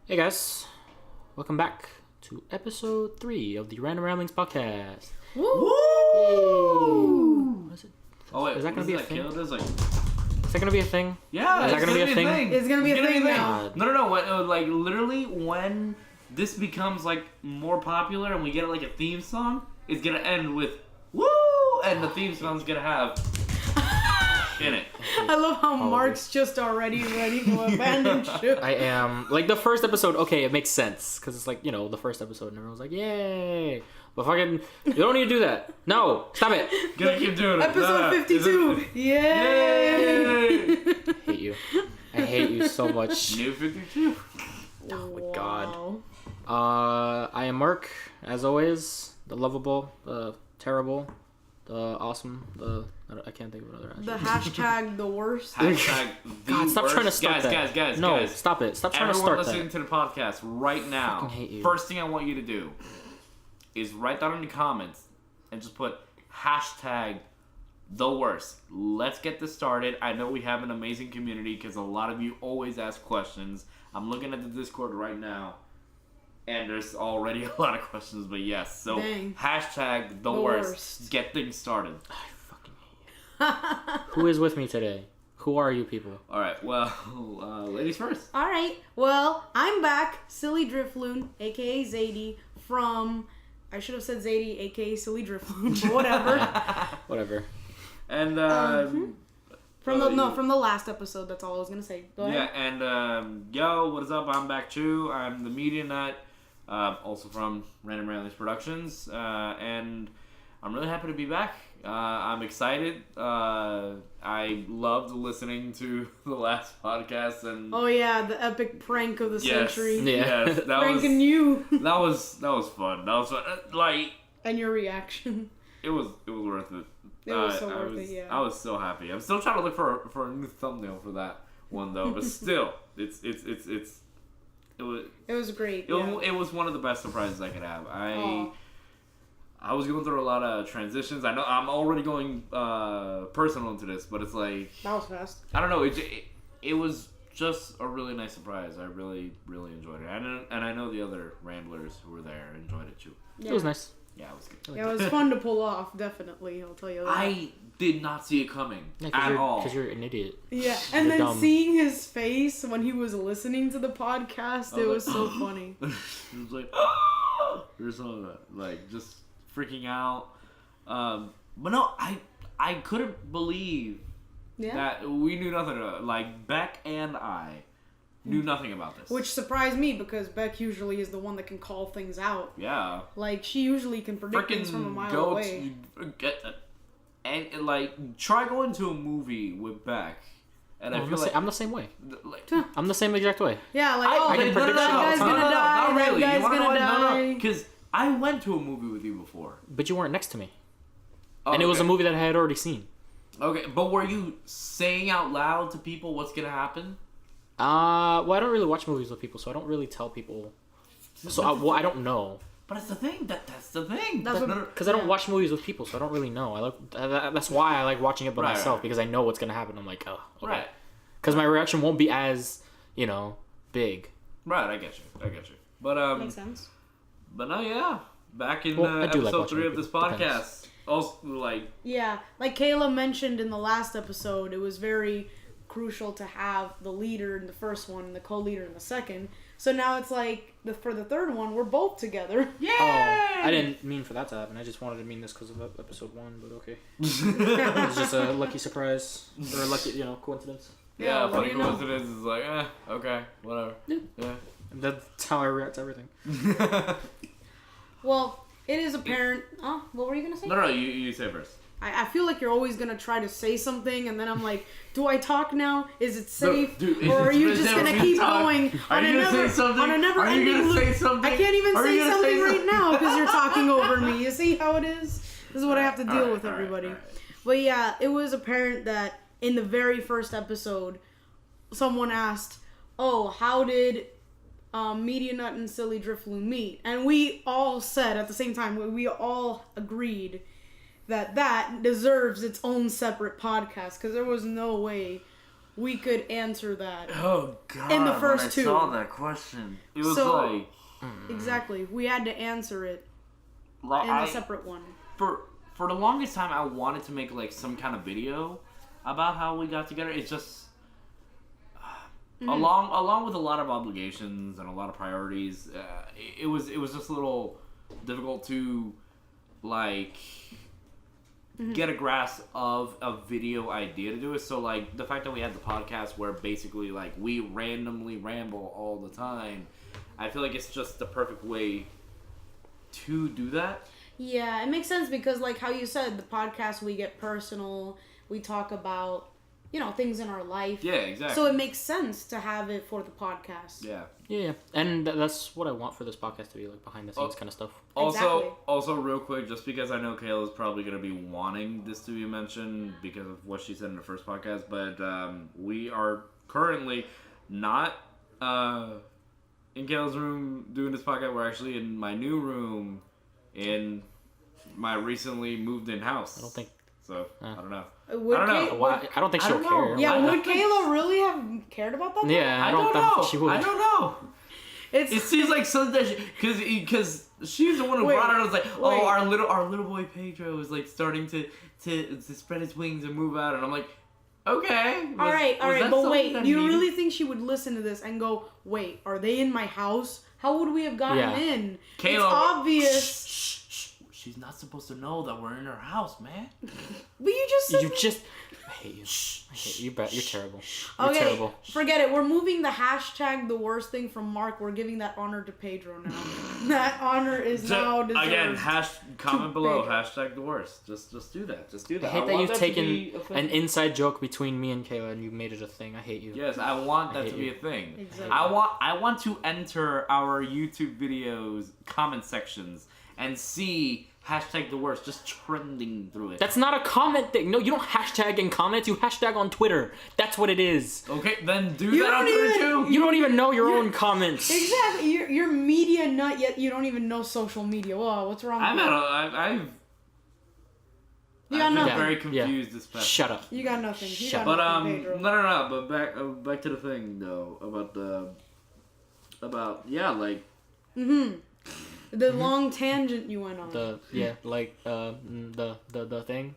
Hey guys, welcome back to episode 3 of the Random Ramblings podcast. Woo! What is it? Oh wait, is that gonna be a thing? Is that gonna be a thing? Yeah, is that gonna be a thing? It's gonna be a thing now. No. What, like literally, when this becomes like more popular and we get like a theme song, it's gonna end with "woo," and the theme song's gonna have in it. I love how Marc's just already ready to abandon ship. I am. Like the first episode, okay, it makes sense because it's like, you know, the first episode and everyone's like, yay. But fucking, you don't need to do that. No, stop it. Gonna keep doing it. Episode 52. Yay! Hate you. I hate you so much. New 52. Oh my god. I am Marc, as always. The lovable, the terrible, the awesome, I can't think of another adjective. The hashtag the worst. Hashtag the God, stop worst. trying to start that. Guys. No, stop it. Stop trying to start that. Everyone listening to the podcast right now, I fucking hate you. First thing I want you to do is write down in the comments and just put hashtag the worst. Let's get this started. I know we have an amazing community because a lot of you always ask questions. I'm llooking at the Discord right now, and there's already a lot of questions, but yes. So Dang. hashtag the worst. Get things started. I fucking hate you. Who is with me today? Who are you people? All right, well, ladies first. Alright, well, I'm back. Silly Drifloon, aka Zaidy, from... I should have said Zaidy, aka Silly Drifloon, but whatever. Whatever. And, From the last episode, that's all I was gonna say. Go ahead. Yeah, and yo, what is up? I'm back too. I'm the Media Nut, also from Random Ramblings Productions, and I'm really happy to be back. I'm excited. I loved listening to the last podcast, and Oh yeah, the epic prank of the century. Yeah. yes, that Pranking you. that was fun. That was fun. Like And your reaction. it was worth it. It was so worth it, yeah. I was so happy. I'm still trying to look for a new thumbnail for that one though, but still, it was great. It was one of the best surprises I could have. I was going through a lot of transitions. I know I'm already going personal into this, but it's like That was fast. I don't know. It was just a really nice surprise. I really enjoyed it, and I know the other Ramblers who were there enjoyed it too. Yeah. It was nice. Yeah, it was good. Yeah, it was fun to pull off. Definitely, I'll tell you that. I did not see it coming at all. Because you're an idiot. Yeah, and You're then dumb. seeing his face when he was listening to the podcast, it was so funny. It was like, or something like that. Like, just freaking out. But no, I couldn't believe that we knew nothing about it. Like, Beck and I knew nothing about this. Which surprised me because Beck usually is the one that can call things out. Yeah. Like, she usually can predict things from a mile away. And like, try going to a movie with Beck. And I feel like I'm the same way. Like, I'm the same exact way. Yeah, like, I can predict that guy's gonna die, not really. that guy's gonna die. No, because I went to a movie with you before. But you weren't next to me. Oh, And it was a okay. movie that I had already seen. Okay, but were you saying out loud to people what's gonna happen? Well, I don't really watch movies with people, so I don't really tell people. So I don't know. But that's the thing. That's the thing. Because I don't watch movies with people, so I don't really know. That's why I like watching it by myself, because I know what's gonna happen. I'm like, oh, okay. Right. Because my reaction won't be as, big. Right, I get you. But Makes sense. But no, yeah. Back in I do like episode watching 3 of this movies. podcast. Depends. Also, like, Yeah, like Kayla mentioned in the last episode, it was very crucial to have the leader in the first one and the co-leader in the second. So now it's like, for the third one, we're both together. yay! Oh, I didn't mean for that to happen. I just wanted to mean this because of episode 1, but okay. It was just a lucky surprise. Or a lucky, coincidence. Yeah, what funny do you know? coincidence is like, okay, whatever. Yeah. And that's how I react to everything. Well, it is apparent... Oh, what were you going to say? No, you say first. I feel like you're always going to try to say something, and then I'm like, do I talk now? Is it safe? No, dude, or are you just going to keep talk. going Are on you gonna say something? on a never-ending Are you loop? gonna say something? I can't even Are say you gonna something say right something? now because you're talking over me. You see how it is? This is what I have to deal Alright, with, everybody. alright. But yeah, it was apparent that in the very first episode, someone asked, oh, how did Media Nut and Silly Drifloon meet? And we all said at the same time, we all agreed that deserves its own separate podcast because there was no way we could answer that. Oh God! In the first when I two. saw that question. It was So, exactly. We had to answer it in a separate one. For the longest time, I wanted to make like some kind of video about how we got together. It's just along with a lot of obligations and a lot of priorities. It was just a little difficult to like get a grasp of a video idea to do it. So like the fact that we had the podcast where basically like we randomly ramble all the time, I feel like it's just the perfect way to do that. Yeah, it makes sense because like how you said, the podcast, we get personal, we talk about, you know, things in our life. Yeah, exactly. So it makes sense to have it for the podcast. Yeah. Yeah, and that's what I want for this podcast to be, like behind the scenes kind of stuff. Also, real quick, just because I know Kayla's probably going to be wanting this to be mentioned because of what she said in the first podcast, but we are currently not in Kayla's room doing this podcast. We're actually in my new room in my recently moved in house. I don't think so. I don't know. I don't know. I don't think she'll care. Yeah, would Kayla really have cared about that? Yeah, I don't know. She would. I don't know. It seems like something that because she's the one who brought it. I was like, oh, our little boy Pedro is like starting to spread his wings and move out, and I'm like, okay. All right, but wait, do you really think she would listen to this and go, wait, are they in my house? How would we have gotten in? Kayla, it's obvious. Shh. She's not supposed to know that we're in her house, man. But you just said... I hate you. I hate you. You're terrible. You're okay, terrible. Forget it. We're moving the hashtag the worst thing from Marc. We're giving that honor to Pedro now. That honor is now deserved. Again, comment below, hashtag the worst. Just do that. Just do that. I hate that you've taken an inside joke between me and Kayla and you made it a thing. I hate you. Yes, I want that to be a thing. Exactly. I want to enter our YouTube videos comment sections and see hashtag the worst just trending through it. That's not a comment thing. No, you don't hashtag in comments. You hashtag on Twitter. That's what it is. Okay, then do that on Twitter too. You don't even know your own comments. Exactly. You're media nut, yet you don't even know social media. Whoa, what's wrong with you? I've been very confused this past. Shut up. You got nothing. Shut up. But Pedro. no. But back to the thing though about the long tangent you went on. The thing.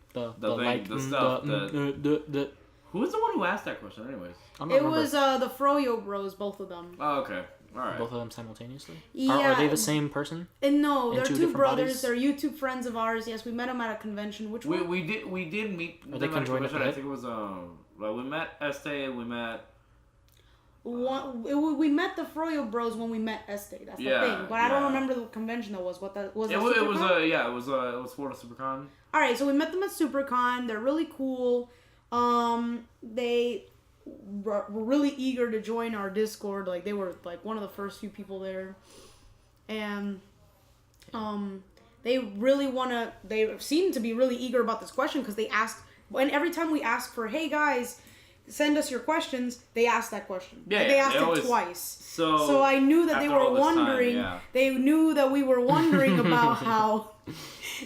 Who was the one who asked that question, anyways? It was the Froyo Bros, both of them. Oh, okay. All right. Both of them simultaneously? Yeah. Are they the same person? And no, they're two brothers. bodies? They're YouTube friends of ours. Yes, we met them at a convention. Which one? We did meet them at a convention. I think it was we met Este and we met. We met the Froyo Bros when we met Este. That's the thing. But I don't remember the convention that was. What that was. It was Florida SuperCon. All right, so we met them at SuperCon. They're really cool. They were really eager to join our Discord. Like they were like one of the first few people there, and they really wanna. They seem to be really eager about this question because they asked. And every time we ask for, hey guys, send us your questions, they asked that question. Yeah, they asked it twice. So I knew that they were wondering. They knew that we were wondering about how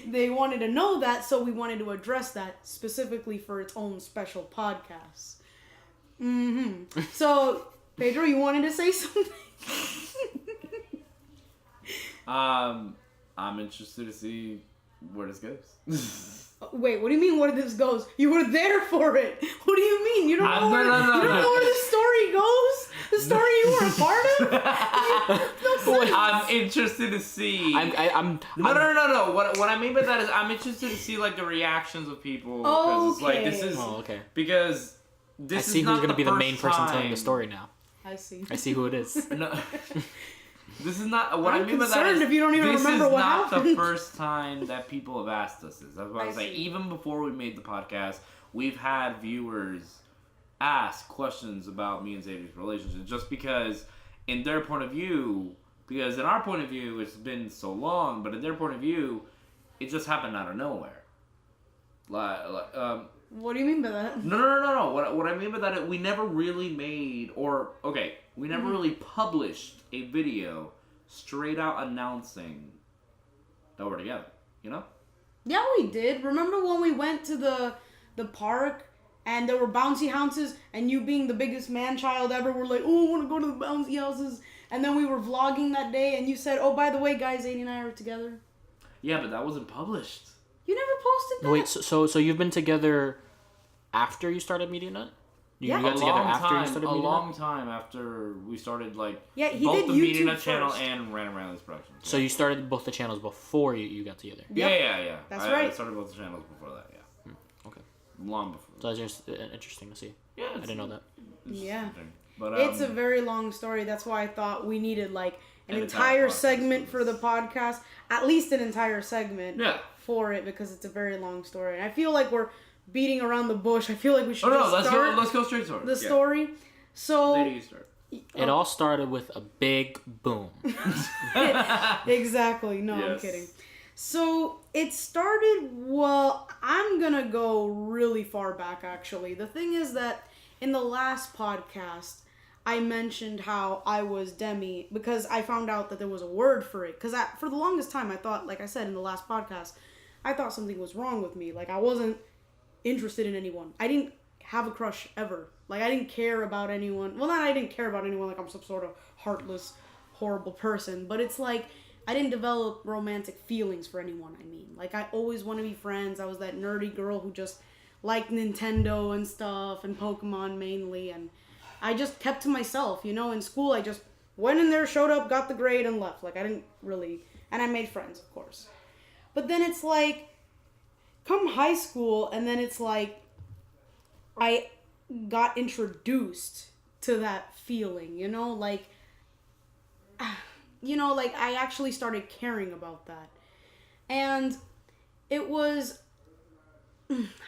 they wanted to know that, so we wanted to address that specifically for its own special podcast. So, Pedro, you wanted to say something? I'm interested to see where this goes. Wait, what do you mean where this goes? You were there for it. What do you mean? You don't know where the story goes? The story you were a part of? I'm interested to see. I'm No. What I mean by that is I'm interested to see like the reactions of people. Because it's like this is because this I see is who's not gonna be the main person time. telling the story now. I see. I see who it is. No. This is not what I'm I mean by that. concerned if you don't even remember what happened. This is not the first time that people have asked us this. That's what I was like. Even before we made the podcast, we've had viewers ask questions about me and Zaidy's relationship, just because, in their point of view, because in our point of view, it's been so long, but in their point of view, it just happened out of nowhere. What do you mean by that? No. What I mean by that is we never really made, we never really published a video straight out announcing that we're together, you know? Yeah, we did. Remember when we went to the park And there were bouncy houses, and you being the biggest man-child ever were like, oh, I want to go to the bouncy houses. And then we were vlogging that day, and you said, oh, by the way, guys, Zaidy and I are together. Yeah, but that wasn't published. You never posted that? Wait, so you've been together after you started MediaNut? You got together after you started MediaNut? A long time after we started, like, he both did the YouTube MediaNut first. channel and Random Random's Productions. So you started both the channels before you got together? Yeah. That's I right. started both the channels before that, yeah. Okay. Long before. So that's just interesting to see. Yeah. I didn't know that. Yeah. But, It's a very long story. That's why I thought we needed, like, an entire entire podcast segment for for this. the podcast. At least an entire segment Yeah. for it, because it's a very long story. And I feel like we're beating around the bush. I feel like we should let's start go straight to it. the story. So... Lady, you start. It all started with a big boom. Exactly. No, I'm Yes. kidding. So it started, well, I'm gonna go really far back actually. The thing is that in the last podcast, I mentioned how I was demi because I found out that there was a word for it. Because for the longest time, I thought, like I said in the last podcast, I thought something was wrong with me. Like I wasn't interested in anyone. I didn't have a crush ever. Like I didn't care about anyone. Well, not I didn't care about anyone like I'm some sort of heartless, horrible person. But it's like I didn't develop romantic feelings for anyone, I mean. Like I always want to be friends. I was that nerdy girl who just liked Nintendo and stuff and Pokemon mainly, and I just kept to myself, you know. In school, I just went in there, showed up, got the grade, and left. Like, I didn't really... And I made friends, of course. But then it's like, come high school, and then it's like, I got introduced to that feeling, you know? Like, like, I actually started caring about that. And it was...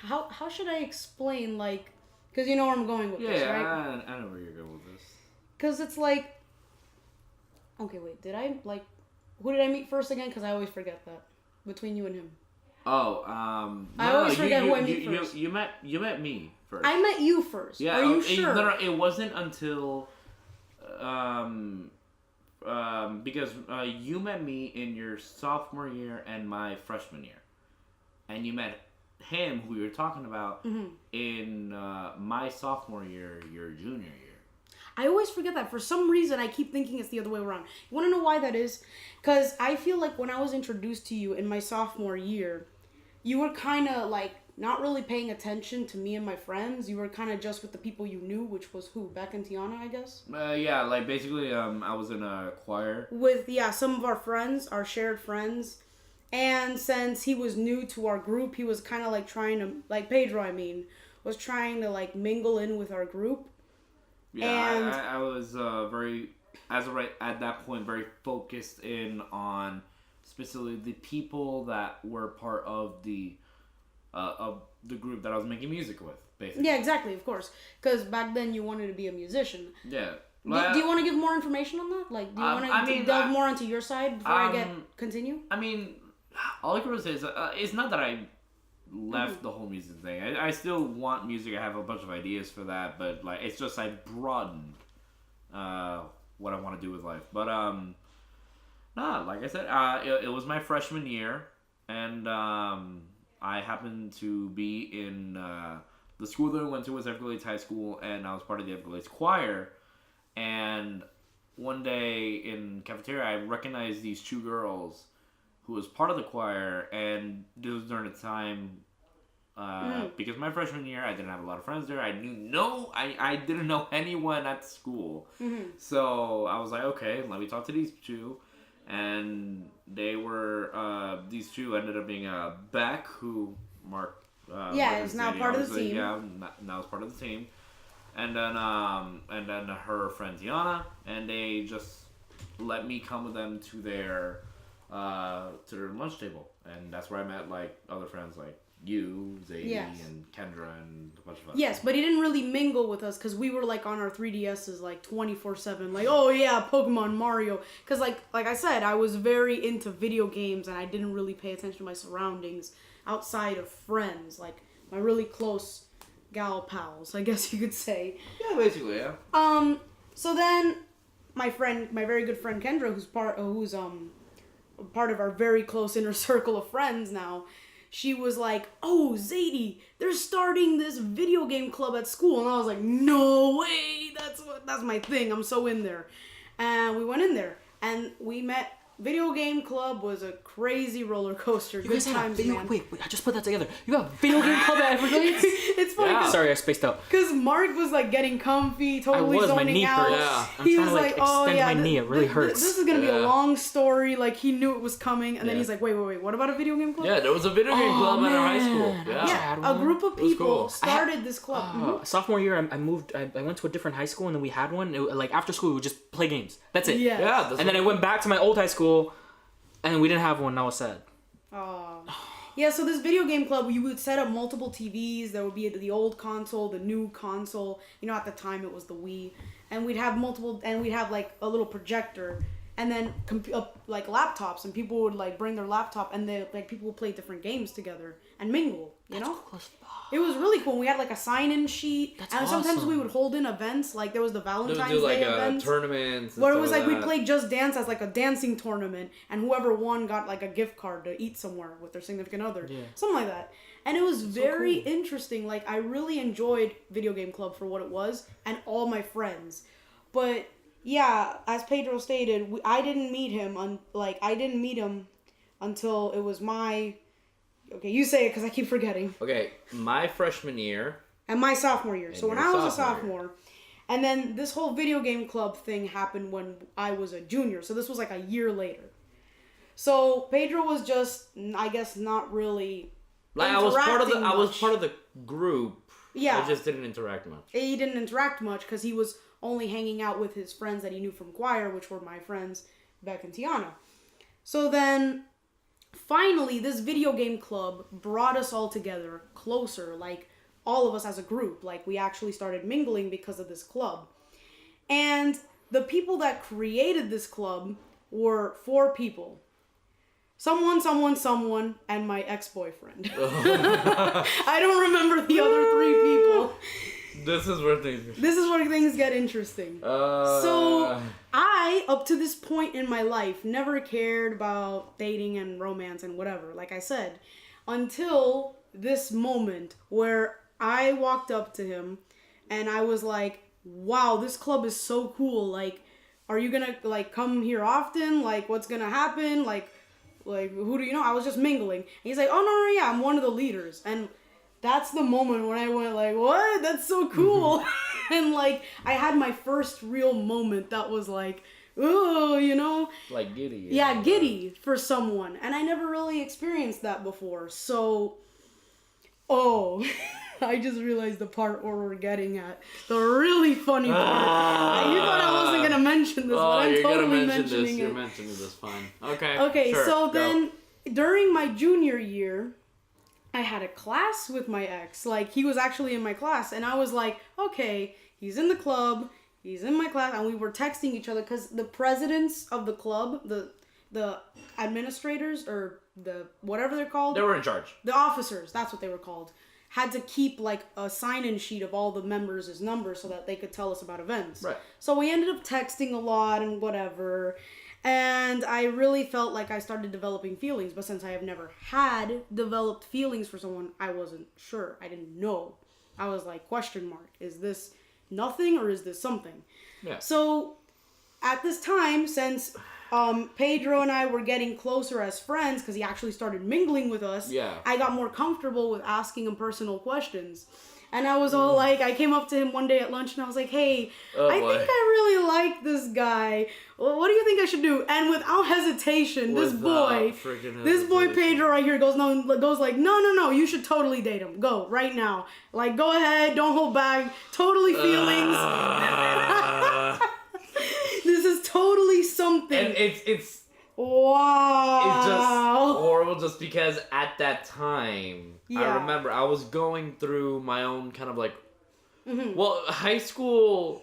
How should I explain, like... Because you know where I'm going with this, right? Yeah, I know where you're going with this. Because it's like... Okay, wait. Who did I meet first again? Because I always forget that. Between you and him. Oh, I always forget who I meet first. You met me first. I met you first. Yeah, Are you sure? No, it wasn't until... because you met me in your sophomore year and my freshman year. And you met him, who we were talking about, in my sophomore year, your junior year. I always forget that. For some reason, I keep thinking it's the other way around. You want to know why that is? Because I feel like when I was introduced to you in my sophomore year, you were kind of like not really paying attention to me and my friends. You were kind of just with the people you knew, which was who? Beck and Tiana, I guess? Yeah, like basically I was in a choir. With, some of our friends, our shared friends. And since he was new to our group, he was kind of like trying to, like Pedro, I mean, was trying to like mingle in with our group. Yeah, and I was at that point, very focused in on specifically the people that were part of the group that I was making music with, basically. Yeah, exactly, of course. Because back then you wanted to be a musician. Yeah. Do you want to give more information on that? Like, do you want to delve more onto your side before I continue? I mean, all I can say is it's not that I left the whole music thing. I still want music. I have a bunch of ideas for that, but like it's just I broadened what I want to do with life. But like I said, it was my freshman year, and I happened to be in the school that I went to was Everglades High School, and I was part of the Everglades choir. And one day in cafeteria, I recognized these two girls who was part of the choir, and this was during the time, because my freshman year, I didn't have a lot of friends there. I didn't know anyone at school. Mm-hmm. So I was like, okay, let me talk to these two. And they were, these two ended up being Beck, who Marc... is now part of the team. Yeah, now is part of the team. And then her friend Tiana, and they just let me come with them to their lunch table, and that's where I met like other friends like you, Zaidy, and Kendra, and a bunch of others. Yes, but he didn't really mingle with us because we were like on our 3DSs like 24/7, like oh yeah, Pokemon, Mario. Because like I said, I was very into video games, and I didn't really pay attention to my surroundings outside of friends, like my really close gal pals, I guess you could say. Yeah, basically, yeah. So then my very good friend Kendra, who's part of our very close inner circle of friends now, she was like, "Oh, Zaidy, they're starting this video game club at school," and I was like, "No way! That's my thing. I'm so in there." And we went in there, and we met. Video game club was a crazy roller coaster. You guys had a video. Wait, I just put that together. You got a video game club at Everglades? It's funny. Yeah. Sorry, I spaced out. Because Marc was like getting comfy, totally zoning my knee out. hurts. Yeah. I'm trying to like extend my knee. It really hurts. This is gonna be a Yeah. long story. Like he knew it was coming, and then Yeah. he's like, "Wait, what about a video game club?" Yeah, there was a video game club at our high school. Man. Yeah. Yeah, a group of was people cool. started this club. Sophomore year, I moved. I went to a different high school, and then we had one. Like after school, we would just play games. That's it. Yeah. Yeah. And then I went back to my old high school, and we didn't have one. And I was sad. Yeah, so this video game club, we would set up multiple TVs. There would be the old console, the new console. You know, at the time it was the Wii, and we'd have like a little projector, and then like laptops, and people would like bring their laptop, and people would play different games together and mingle. You know, it was really cool. We had like a sign-in sheet, and sometimes we would hold in events. Like there was the Valentine's do like Day event, tournaments. where it was like we played Just Dance as like a dancing tournament, and whoever won got like a gift card to eat somewhere with their significant other, something like that. And it was very interesting. Like I really enjoyed Video Game Club for what it was, and all my friends. But yeah, as Pedro stated, I didn't meet him until it was my. Okay, you say it because I keep forgetting. Okay, my freshman year. And my sophomore year. So when I was a sophomore sophomore, and then this whole video game club thing happened when I was a junior. So this was like a year later. So Pedro was just, I guess, not really. Like I was part of the group. Yeah. I just didn't interact much. He didn't interact much because he was only hanging out with his friends that he knew from choir, which were my friends, Beck and Tiana. So then. Finally, this video game club brought us all together closer, like all of us as a group. Like we actually started mingling because of this club. And the people that created this club were 4 people. Someone, and my ex-boyfriend. I don't remember the other 3 people. This is where things get interesting. So I, up to this point in my life, never cared about dating and romance and whatever, like I said, until this moment where I walked up to him and I was like, wow, this club is so cool. Like, are you gonna like come here often? Like, what's gonna happen? Like who do you know? I was just mingling. And he's like, oh no, yeah, I'm one of the leaders. And that's the moment when I went like, what? That's so cool. And like, I had my first real moment that was like, oh, you know? Like giddy. Yeah, giddy for someone. And I never really experienced that before. So, I just realized the part where we're getting at. The really funny part. You thought I wasn't going to mention this, but I'm totally mentioning it. You're mentioning this, fine. Okay. Okay, sure, so go. then during my junior year, I had a class with my ex. Like, he was actually in my class. And I was like, okay, he's in the club. He's in my class. And we were texting each other because the presidents of the club, the administrators, or the whatever they're called. They were in charge. The officers, that's what they were called. Had to keep, like, a sign-in sheet of all the members' numbers so that they could tell us about events. Right. So we ended up texting a lot and whatever. And I really felt like I started developing feelings. But since I have never had developed feelings for someone, I wasn't sure. I didn't know. I was like, question mark. Is this nothing or is this something? Yeah. So at this time, since Pedro and I were getting closer as friends because he actually started mingling with us, I got more comfortable with asking him personal questions. And I was all like, I came up to him one day at lunch and I was like, hey, I think I really like this guy. Well, what do you think I should do? And without hesitation, this boy Pedro right here goes like, no, you should totally date him. Go right now. Like, go ahead. Don't hold back. Totally feelings. This is totally something. And it's wow. It's just horrible just because at that time, I remember I was going through my own kind of like, well, high school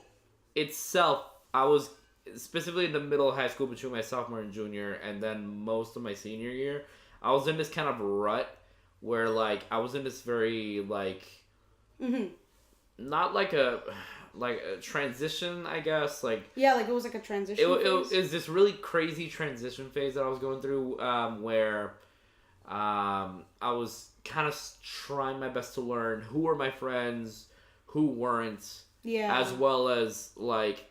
itself, I was specifically in the middle of high school between my sophomore and junior, and then most of my senior year, I was in this kind of rut where like, I was in this very like, not like a transition, I guess, like like it was like a transition phase. It was this really crazy transition phase that I was going through, where I was kind of trying my best to learn who were my friends, who weren't. Yeah. As well as like,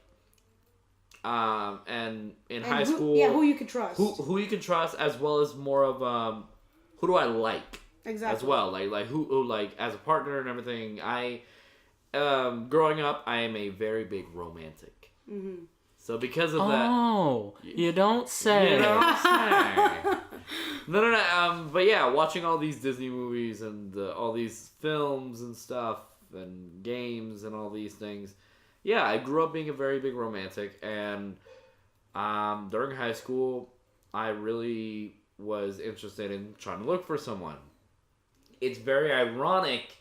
and in high school. Yeah, who you could trust. Who you can trust, as well as more of who do I like. Exactly. As well, like who like as a partner and everything. I, growing up, I am a very big romantic. Mm-hmm. So because of that. Oh, you don't say. You don't say. No. But yeah, watching all these Disney movies and all these films and stuff and games and all these things. Yeah, I grew up being a very big romantic, and during high school, I really was interested in trying to look for someone. It's very ironic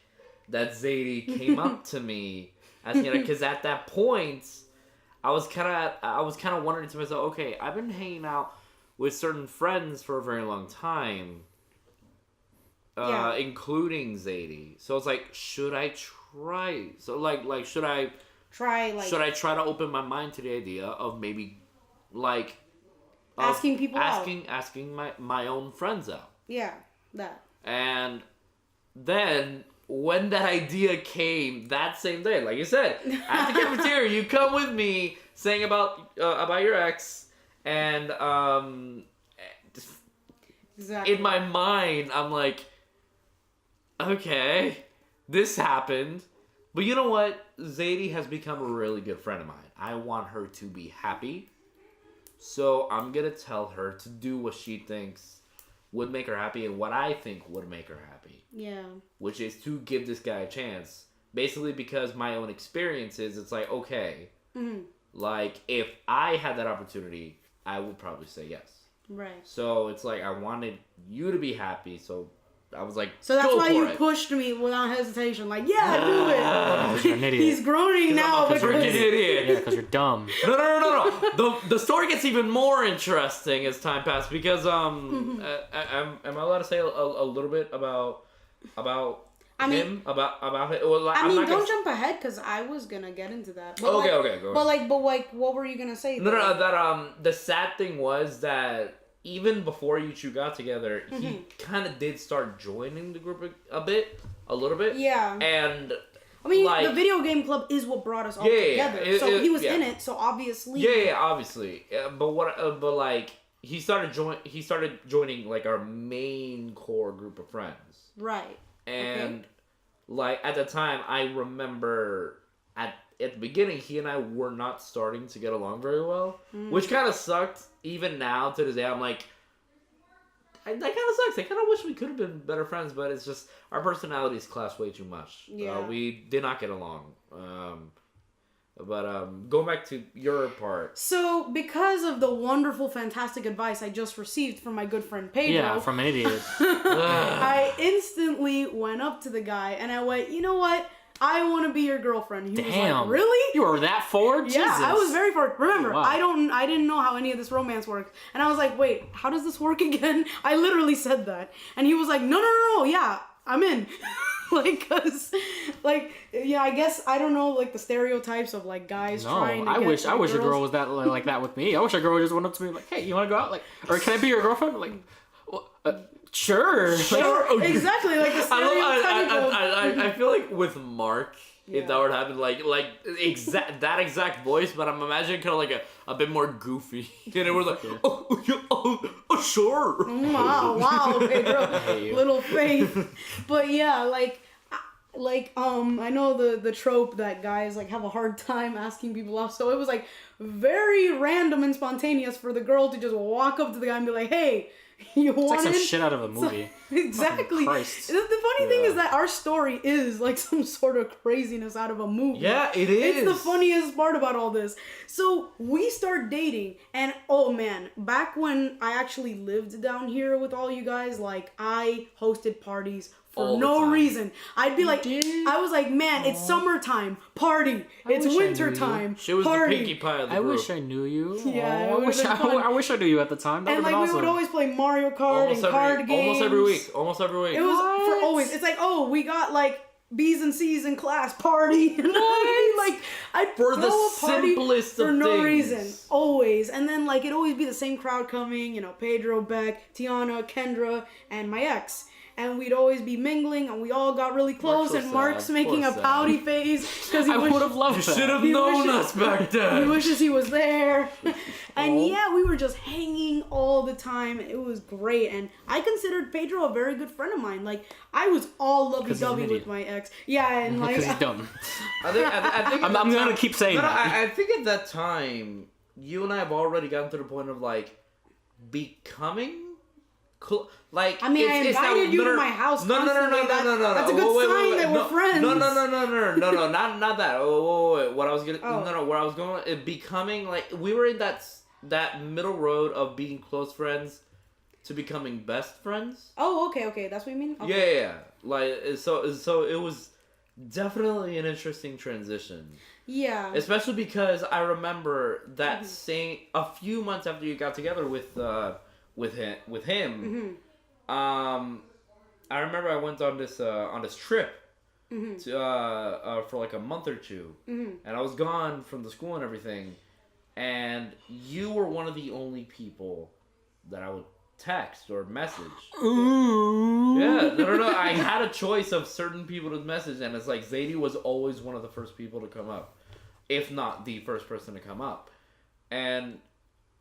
that Zaidy came up to me, because at that point, I was kind of wondering to myself, okay, I've been hanging out with certain friends for a very long time, including Zaidy. So it's like, should I try? So like should I try to open my mind to the idea of maybe like asking people asking my own friends out? Yeah, that. And then when that idea came that same day, like you said, at the cafeteria, you come with me saying about your ex, and exactly. In my mind, I'm like, okay, this happened, but you know what? Zaidy has become a really good friend of mine. I want her to be happy, so I'm gonna tell her to do what she thinks would make her happy and what I think would make her happy. Yeah. Which is to give this guy a chance. Basically because my own experiences, it's like, okay, like if I had that opportunity, I would probably say yes. Right. So it's like I wanted you to be happy, so I was like, so that's why you pushed me without hesitation. Like, yeah, do it. Because you're an idiot. He's groaning now because you're an idiot. Yeah, because you're dumb. No. The story gets even more interesting as time passes because am I allowed to say a little bit about him? About him? Well, I mean, don't jump ahead because I was gonna get into that. But okay, go ahead. But what were you gonna say? No. That the sad thing was that. Even before you two got together, he kind of did start joining the group a little bit. Yeah. And I mean, the video game club is what brought us all together. He was in it, so obviously. Yeah, obviously. But like he started joining like our main core group of friends. Right. And like at the time, I remember at the beginning, he and I were not starting to get along very well, which kind of sucked. Even now, to this day, I'm like, that kind of sucks. I kind of wish we could have been better friends, but it's just our personalities clash way too much. Yeah. We did not get along. But going back to your part. So, because of the wonderful, fantastic advice I just received from my good friend Pedro. Yeah, from an idiot. I instantly went up to the guy and I went, you know what? I want to be your girlfriend. He was like, really? You were that forward? Yeah, Jesus. I was very forward. Remember, wow. I didn't know how any of this romance works. And I was like, wait, how does this work again? I literally said that. And he was like, no, yeah, I'm in. I guess, I don't know, like, the stereotypes of, like, guys trying to get I wish a girl was that like that with me. I wish a girl just went up to me like, hey, you want to go out? Like, or can I be your girlfriend? Like, Sure. Exactly, like the stereotypical. I feel like with Marc, if that were to happen, like that exact voice, but I'm imagining kind of like a bit more goofy, and it was like, oh, sure. Wow, Pedro, little faith, but yeah, I know the trope that guys like have a hard time asking people out, so it was like very random and spontaneous for the girl to just walk up to the guy and be like, hey. You want like some shit out of a movie. So, exactly. The funny thing is that our story is like some sort of craziness out of a movie. Yeah, it is. It's the funniest part about all this. So we start dating, and oh man, back when I actually lived down here with all you guys, like I hosted parties for no reason. I'd be like, I was like, man, it's summertime, party. It's wintertime, She was party. the Pinkie Pie of the group. I wish I knew you. Yeah, I wish I knew you at the time. That and like awesome. We would always play Mario Kart and card games. Almost every week. It was for always. It's like, oh, we got like B's and C's in class party. And I'd like I'd For throw the a party simplest for of no things. reason, always. And then like it'd always be the same crowd coming. Pedro, Beck, Tiana, Kendra, and my ex. And we'd always be mingling, and we all got really close. so And sad. Mark's making Poor a sad. pouty face because he I would have loved You that. should have He known wishes- us back he then. wishes he was there. And Oh. yeah, we were just hanging all the time. It was great. And I considered Pedro a very good friend of mine. Like, I was all 'Cause he's an lovey-dovey with idiot. my ex. Yeah, and like... Because he's dumb. I think at I'm that gonna time- keep saying no, that. I think at that time, you and I have already gotten to the point of like becoming. Like I mean, I it's now- invited you to my house No. constantly. That's a good sign that we're friends. No, not that. Wait. What I was gonna Oh. where I was going, becoming like we were in that middle road of being close friends to becoming best friends. Oh, okay. That's what you mean? Okay. Yeah. Like so it was definitely an interesting transition. Yeah. Especially because I remember that a few months after you got together with him. I remember I went on this trip to for like a month or two, and I was gone from the school and everything, and you were one of the only people that I would text or message. Yeah, no. I had a choice of certain people to message, and it's like Zaidy was always one of the first people to come up, if not the first person to come up, and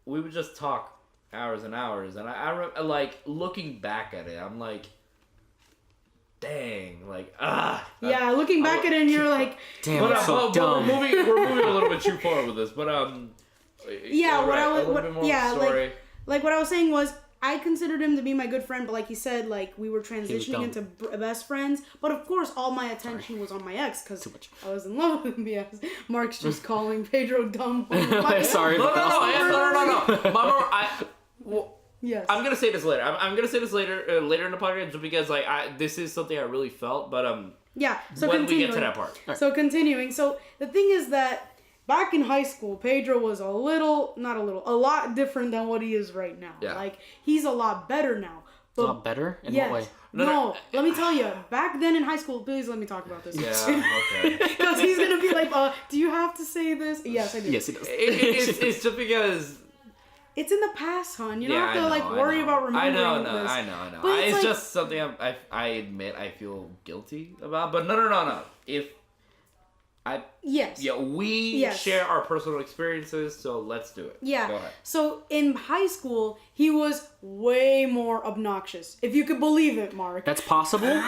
we would just talk hours and hours. And I like looking back at it, I'm like, dang, like Yeah, looking back at it, and you're like, Damn, I'm so but dumb. we're moving a little bit too far with this, but yeah, what I was, a little bit more yeah, story. like what I was saying was, I considered him to be my good friend, but like he said, like we were was transitioning dumb. into best friends. But of course, all my attention was on my ex because Too much. I was in love with him. Yes, Mark's just calling Pedro dumb. Sorry. No. Yes. I'm gonna say this later. I'm gonna say this later in the podcast, just because like this is something I really felt. But Yeah. So when we continuing. get to that part, So continuing. So the thing is that back in high school, Pedro was a lot different than what he is right now. Yeah. Like he's a lot better now. A lot better? In Yes. what way? No, let me tell you. Back then in high school, please let me talk about this. yeah, okay. Because he's gonna be like, do you have to say this? Yes, I do. Yes, he does. It's just because. It's in the past, hon. You don't Yeah, have to worry about remembering this. I know. But It's like, just something I admit I feel guilty about. But no. If yes. we share our personal experiences, so let's do it. Yeah. Go ahead. So in high school, he was way more obnoxious. If you could believe it, Mark. That's possible?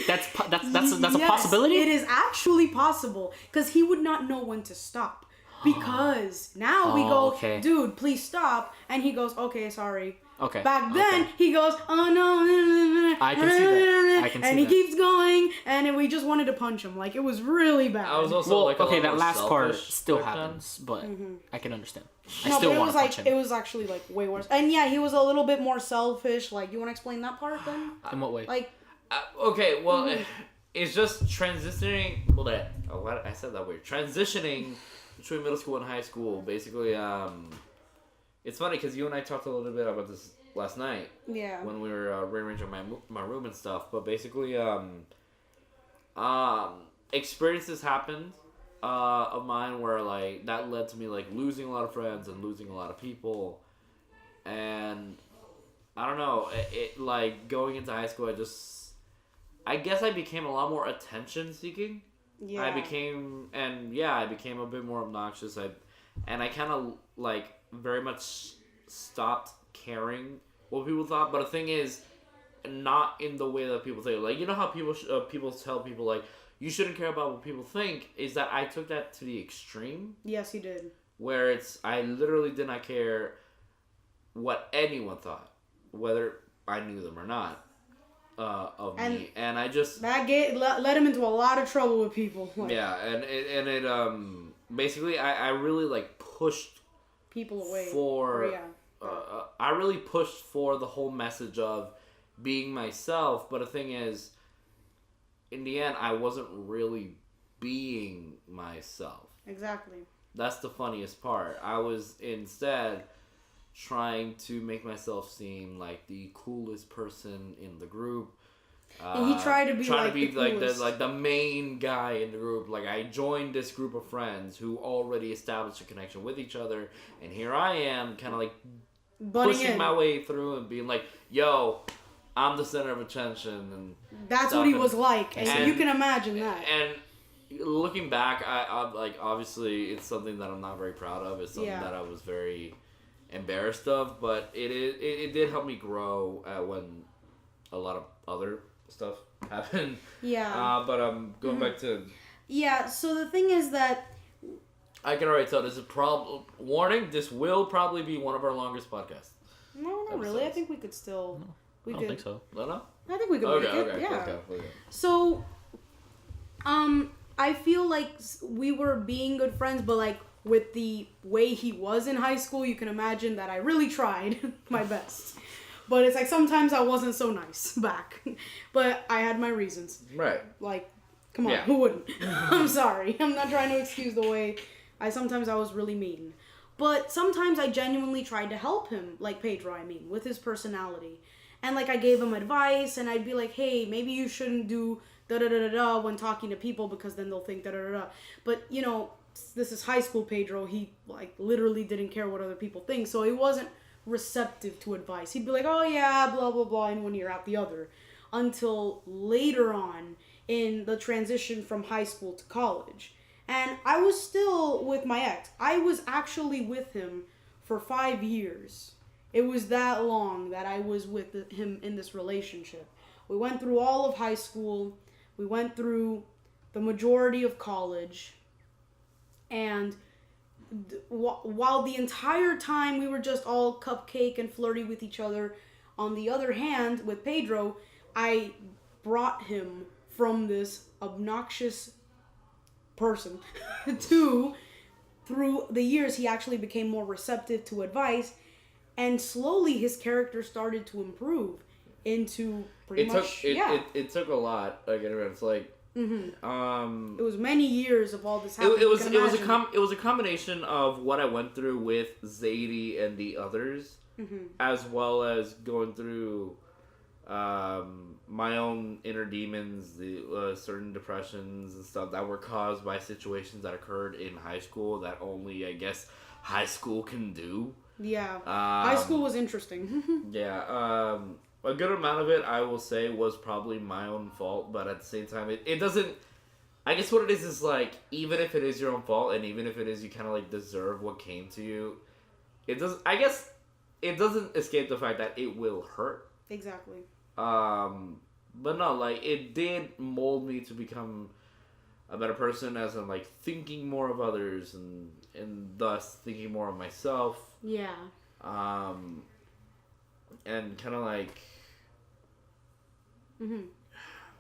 That's a Yes, possibility? It is actually possible because he would not know when to stop. Because now we go, okay. dude, please stop, and he goes, okay, sorry. Okay. Back then, okay. he goes, oh no, I can see that. I can see and he that. keeps going, and we just wanted to punch him. Like, it was really bad. I was also Well, like a okay, little that last part selfish still back then. happens, but I can understand. I no, still but it want was to punch like, him. it was actually like way worse. And yeah, he was a little bit more selfish. Like, you want to explain that part then? In what way? Like, Okay, well, it's just transitioning. Well, I said that weird. Transitioning between middle school and high school. Basically, it's funny because you and I talked a little bit about this last night yeah. when we were rearranging my room and stuff. But basically, experiences happened of mine where like that led to me like losing a lot of friends and losing a lot of people, and I don't know. It like going into high school, I guess I became a lot more attention seeking. Yeah. I became a bit more obnoxious. I kind of like very much stopped caring what people thought. But the thing is, not in the way that people think. Like, you know how people tell people like you shouldn't care about what people think. Is that I took that to the extreme. Yes, you did. Where I literally did not care what anyone thought, whether I knew them or not. Of me, and I just that led him into a lot of trouble with people. Like, yeah, and it basically I really like pushed people away. I really pushed for the whole message of being myself, but the thing is, in the end, I wasn't really being myself. Exactly. That's the funniest part. I was instead trying to make myself seem like the coolest person in the group, And he tried to be the main guy in the group. Like, I joined this group of friends who already established a connection with each other, and here I am, kind of like pushing my way through and being like, "Yo, I'm the center of attention." And that's what he was like, and you can imagine that. And looking back, I like, obviously it's something that I'm not very proud of. It's something that I was very embarrassed of, but it did help me grow when a lot of other stuff happened. Yeah. But going back to... Yeah, so the thing is that... I can already tell this is warning, this will probably be one of our longest podcasts. No, not really. I think we could still... I don't think so. No? I think we could make it. Okay, yeah. okay. So, I feel like we were being good friends, but like with the way he was in high school, you can imagine that I really tried my best. But it's like sometimes I wasn't so nice back. But I had my reasons. Right. Like, come on, who wouldn't? I'm sorry. I'm not trying to excuse the way I was really mean. But sometimes I genuinely tried to help him, like Pedro, with his personality. And like I gave him advice and I'd be like, hey, maybe you shouldn't do da-da-da-da-da when talking to people because then they'll think da-da-da-da. But, you know, this is high school Pedro. He like literally didn't care what other people think. So he wasn't receptive to advice. He'd be like, oh yeah, blah blah blah, in one ear out the other, until later on in the transition from high school to college. And I was still with my ex. I was actually with him for 5 years. It was that long that I was with him in this relationship. We went through all of high school. We went through the majority of college. And while the entire time we were just all cupcake and flirty with each other, on the other hand, with Pedro, I brought him from this obnoxious person to, through the years, he actually became more receptive to advice, and slowly his character started to improve into pretty much... It took a lot. Like, it's like... Mm-hmm. It was many years of all this happening. It was a combination of what I went through with Zaidy and the others, as well as going through my own inner demons, the certain depressions and stuff that were caused by situations that occurred in high school that only, I guess, high school can do. Yeah, high school was interesting. Yeah. A good amount of it, I will say, was probably my own fault, but at the same time, it doesn't... I guess what it is like, even if it is your own fault, and even if it is you kind of, like, deserve what came to you, it doesn't... I guess it doesn't escape the fact that it will hurt. Exactly. But no, like, it did mold me to become a better person, as in, like, thinking more of others, and thus thinking more of myself. Yeah. And kind of like...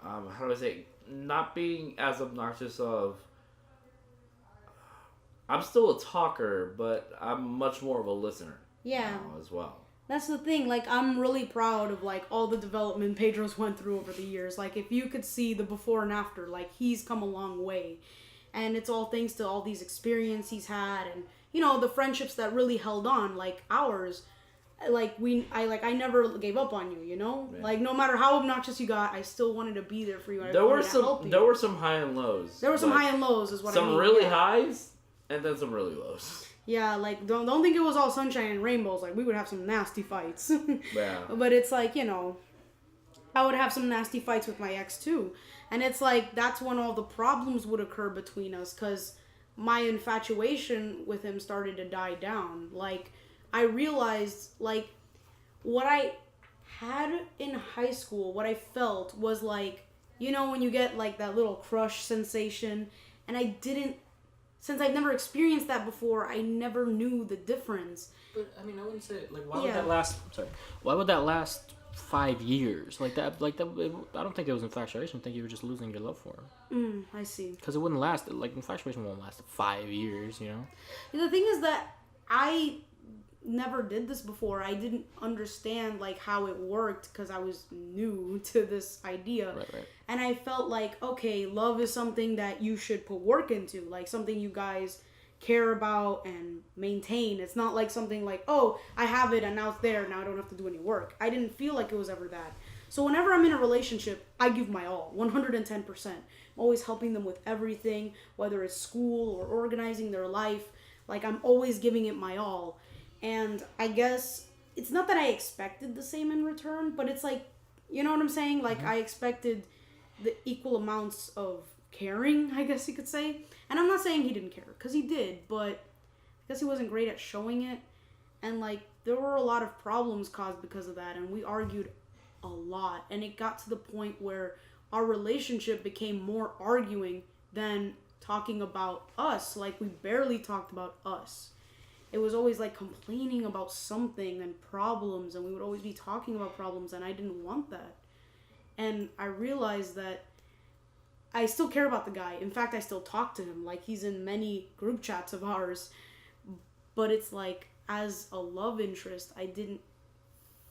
how do I say, not being as obnoxious of... I'm still a talker, but I'm much more of a listener. Yeah. Now as well. That's the thing. Like, I'm really proud of, like, all the development Pedro's went through over the years. Like, if you could see the before and after, like, he's come a long way. And it's all thanks to all these experiences he's had. And, you know, the friendships that really held on, like ours... Like, I never gave up on you, you know? Yeah. Like, no matter how obnoxious you got, I still wanted to be there for you. There were some high and lows. There were some high and lows, is what I mean. Some really highs, and then some really lows. Yeah, like, don't think it was all sunshine and rainbows. Like, we would have some nasty fights. Yeah. But it's like, you know, I would have some nasty fights with my ex, too. And it's like, that's when all the problems would occur between us, because my infatuation with him started to die down. Like... I realized, like, what I had in high school, what I felt was, like, you know, when you get, like, that little crush sensation, and I didn't, since I've never experienced that before, I never knew the difference. But, I mean, I wouldn't say, like, why would that last 5 years? Like, that, I don't think it was infatuation. I think you were just losing your love for him. I see. Because it wouldn't last, like, infatuation won't last 5 years, you know? The thing is that I... never did this before. I didn't understand like how it worked because I was new to this idea. Right. And I felt like, okay, love is something that you should put work into, like something you guys care about and maintain. It's not like something like, oh, I have it and now it's there, now I don't have to do any work. I didn't feel like it was ever that. So whenever I'm in a relationship, I give my all, 110%. I'm always helping them with everything, whether it's school or organizing their life. Like, I'm always giving it my all. And I guess it's not that I expected the same in return, but it's like, you know what I'm saying? Like, I expected the equal amounts of caring, I guess you could say. And I'm not saying he didn't care, because he did, but I guess he wasn't great at showing it. And, like, there were a lot of problems caused because of that, and we argued a lot. And it got to the point where our relationship became more arguing than talking about us. Like, we barely talked about us. It was always, like, complaining about something and problems, and we would always be talking about problems, and I didn't want that. And I realized that I still care about the guy. In fact, I still talk to him. Like, he's in many group chats of ours. But it's like, as a love interest, I didn't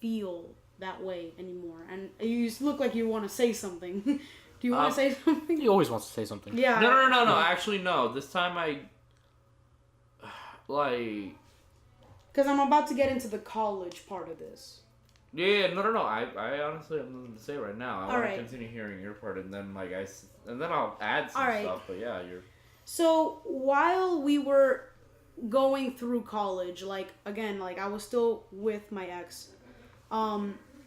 feel that way anymore. And you just look like you want to say something. Do you want to say something? He always wants to say something. Yeah. No. Actually, no. This time Because I'm about to get into the college part of this. Yeah, no. I honestly have nothing to say right now. I want right. to continue hearing your part, and then I'll add some stuff. But yeah, you're. So while we were going through college, like, again, like, I was still with my ex.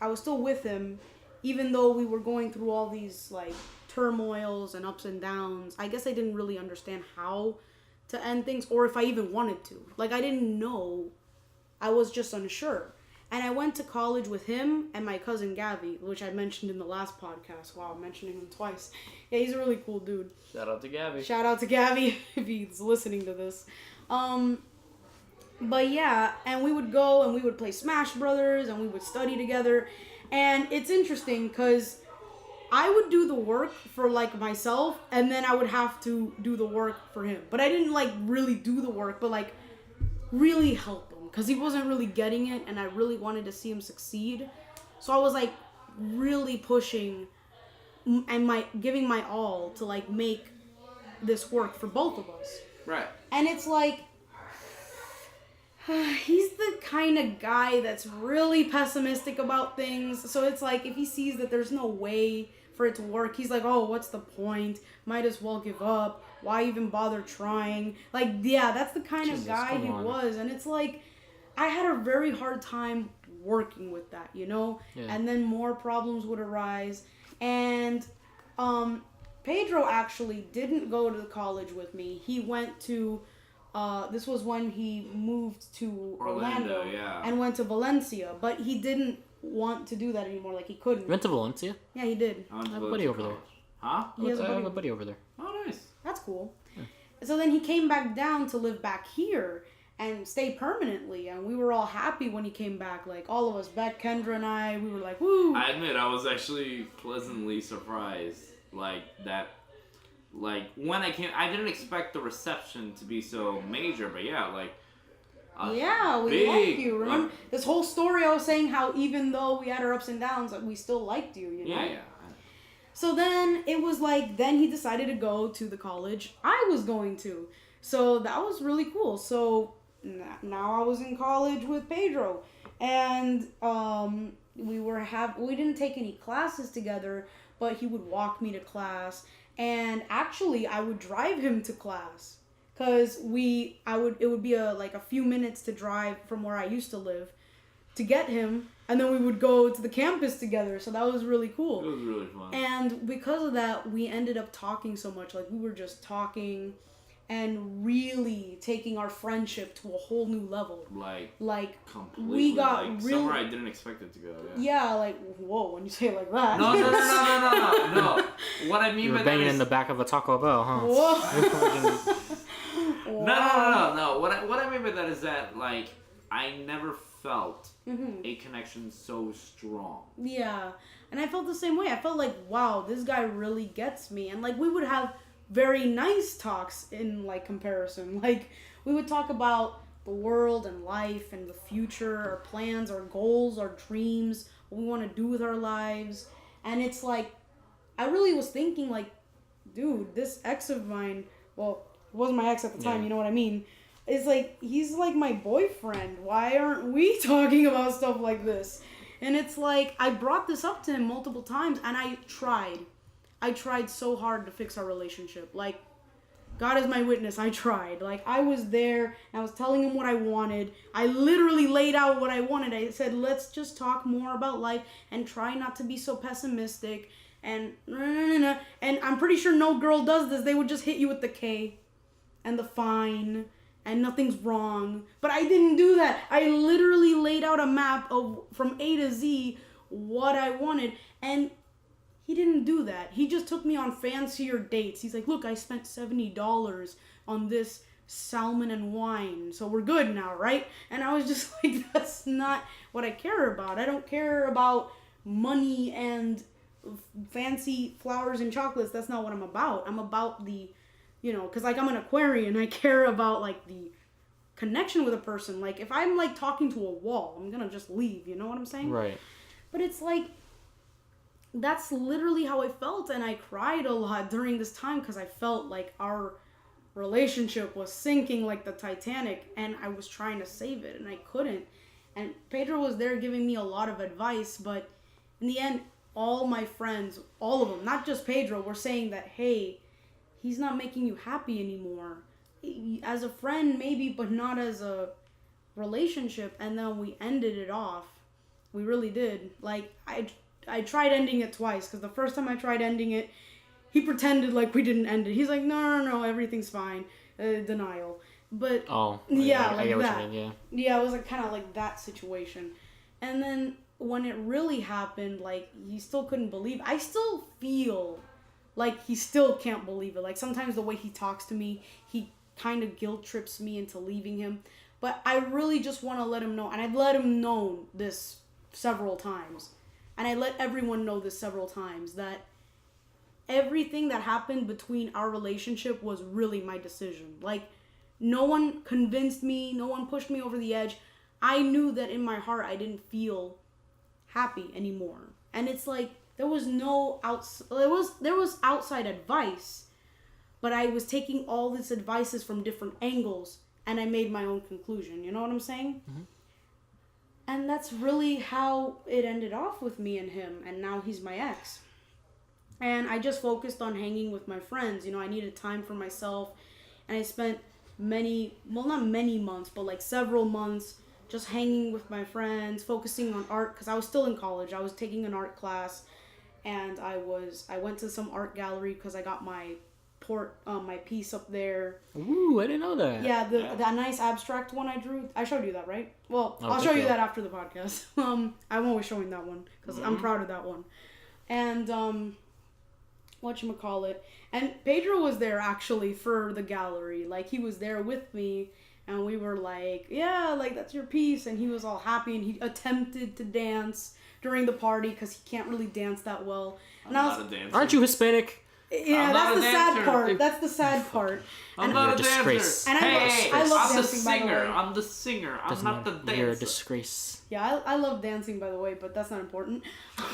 I was still with him, even though we were going through all these, like, turmoils and ups and downs. I guess I didn't really understand how to end things, or if I even wanted to. Like, I didn't know. I was just unsure. And I went to college with him and my cousin Gabby, which I mentioned in the last podcast. Wow, I'm mentioning him twice. Yeah, he's a really cool dude. Shout out to Gabby. Shout out to Gabby if he's listening to this. But yeah, and we would go and we would play Smash Brothers and we would study together. And it's interesting because I would do the work for, like, myself, and then I would have to do the work for him. But I didn't, like, really do the work, but, like, really help him. Because he wasn't really getting it, and I really wanted to see him succeed. So I was, like, really pushing and giving my all to, like, make this work for both of us. Right. And it's like, he's the kind of guy that's really pessimistic about things. So it's like, if he sees that there's no way for it to work, he's like, oh, what's the point? Might as well give up. Why even bother trying? Like, yeah, that's the kind of guy he was. And it's like, I had a very hard time working with that, you know? Yeah. And then more problems would arise. And Pedro actually didn't go to college with me. He went to, this was when he moved to Orlando yeah. and went to Valencia. But he didn't want to do that anymore. Like, he couldn't. You went to Valencia? Yeah, he did. I have a buddy over there. Huh? I have a buddy over there. Oh, nice. That's cool. Yeah. So then he came back down to live back here and stay permanently, and we were all happy when he came back. Like, all of us, Beck, Kendra, and I, we were like, woo! I admit, I was actually pleasantly surprised, like, that, like, when I came, I didn't expect the reception to be so major, but yeah, like, yeah, we liked you. Remember this whole story I was saying how even though we had our ups and downs, like, we still liked you, you know? Yeah. So then it was like, then he decided to go to the college I was going to. So that was really cool. So now I was in college with Pedro, and we didn't take any classes together, but he would walk me to class, and actually I would drive him to class, cause it would be a few minutes to drive from where I used to live to get him, and then we would go to the campus together. So that was really cool. It was really fun. And because of that, we ended up talking so much. Like, we were just talking and really taking our friendship to a whole new level. Like completely. We got like, real. somewhere I didn't expect it to go. Yeah, like, whoa, when you say it like that. No. What I mean you were by banging that is, in the back of a Taco Bell, huh? Whoa. No. What I mean by that is that, like, I never felt a connection so strong. Yeah, and I felt the same way. I felt like, wow, this guy really gets me. And, like, we would have very nice talks in, like, comparison. Like, we would talk about the world and life and the future, our plans, our goals, our dreams, what we want to do with our lives. And it's like, I really was thinking, like, dude, this ex of mine, well, it wasn't my ex at the time, you know what I mean? It's like, he's like my boyfriend. Why aren't we talking about stuff like this? And it's like, I brought this up to him multiple times, and I tried so hard to fix our relationship. Like, God is my witness, I tried. Like, I was there, and I was telling him what I wanted. I literally laid out what I wanted. I said, let's just talk more about life and try not to be so pessimistic. And I'm pretty sure no girl does this. They would just hit you with the K and the fine and nothing's wrong. But I didn't do that. I literally laid out a map of from A to Z what I wanted, and he didn't do that. He just took me on fancier dates. He's like, look, I spent $70 on this salmon and wine, so we're good now, right? And I was just like, that's not what I care about. I don't care about money and fancy flowers and chocolates. That's not what I'm about. I'm about the, because like I'm an Aquarian. I care about like the connection with a person. Like if I'm like talking to a wall, I'm gonna just leave. You know what I'm saying? Right. But it's like, that's literally how I felt, and I cried a lot during this time because I felt like our relationship was sinking like the Titanic, and I was trying to save it, and I couldn't. And Pedro was there giving me a lot of advice, but in the end, all my friends, all of them, not just Pedro, were saying that, hey, he's not making you happy anymore. As a friend, maybe, but not as a relationship. And then we ended it off. We really did. Like, I tried ending it twice, because the first time I tried ending it, he pretended like we didn't end it. He's like, no, everything's fine. Denial. But, yeah, like I get that. What you mean, yeah, it was like kind of like that situation. And then when it really happened, like, he still couldn't believe. I still feel like he still can't believe it. Like, sometimes the way he talks to me, he kind of guilt trips me into leaving him. But I really just want to let him know, and I've let him know this several times. And I let everyone know this several times, that everything that happened between our relationship was really my decision. Like, no one convinced me, no one pushed me over the edge. I knew that in my heart I didn't feel happy anymore. And it's like, there was outside advice, but I was taking all these advices from different angles, and I made my own conclusion. You know what I'm saying? Mm-hmm. And that's really how it ended off with me and him, and now he's my ex. And I just focused on hanging with my friends. I needed time for myself, and I spent not many months, but like several months just hanging with my friends, focusing on art, because I was still in college. I was taking an art class, and I went to some art gallery because I got my piece up there. Ooh, I didn't know that. Yeah, that nice abstract one I drew. I showed you that, right? Well, I'll show you that after the podcast. I'm always showing that one because I'm proud of that one. And whatchamacallit. And Pedro was there actually for the gallery. Like, he was there with me, and we were like, yeah, like, that's your piece. And he was all happy, and he attempted to dance during the party because he can't really dance that well. And I'm not a dancer. Aren't you Hispanic? Yeah, that's the sad part. That's the sad part. I'm not a dancer. And I love dancing, by the way. I'm the singer. I'm not the dancer. You're a disgrace. Yeah, I love dancing, by the way, but that's not important.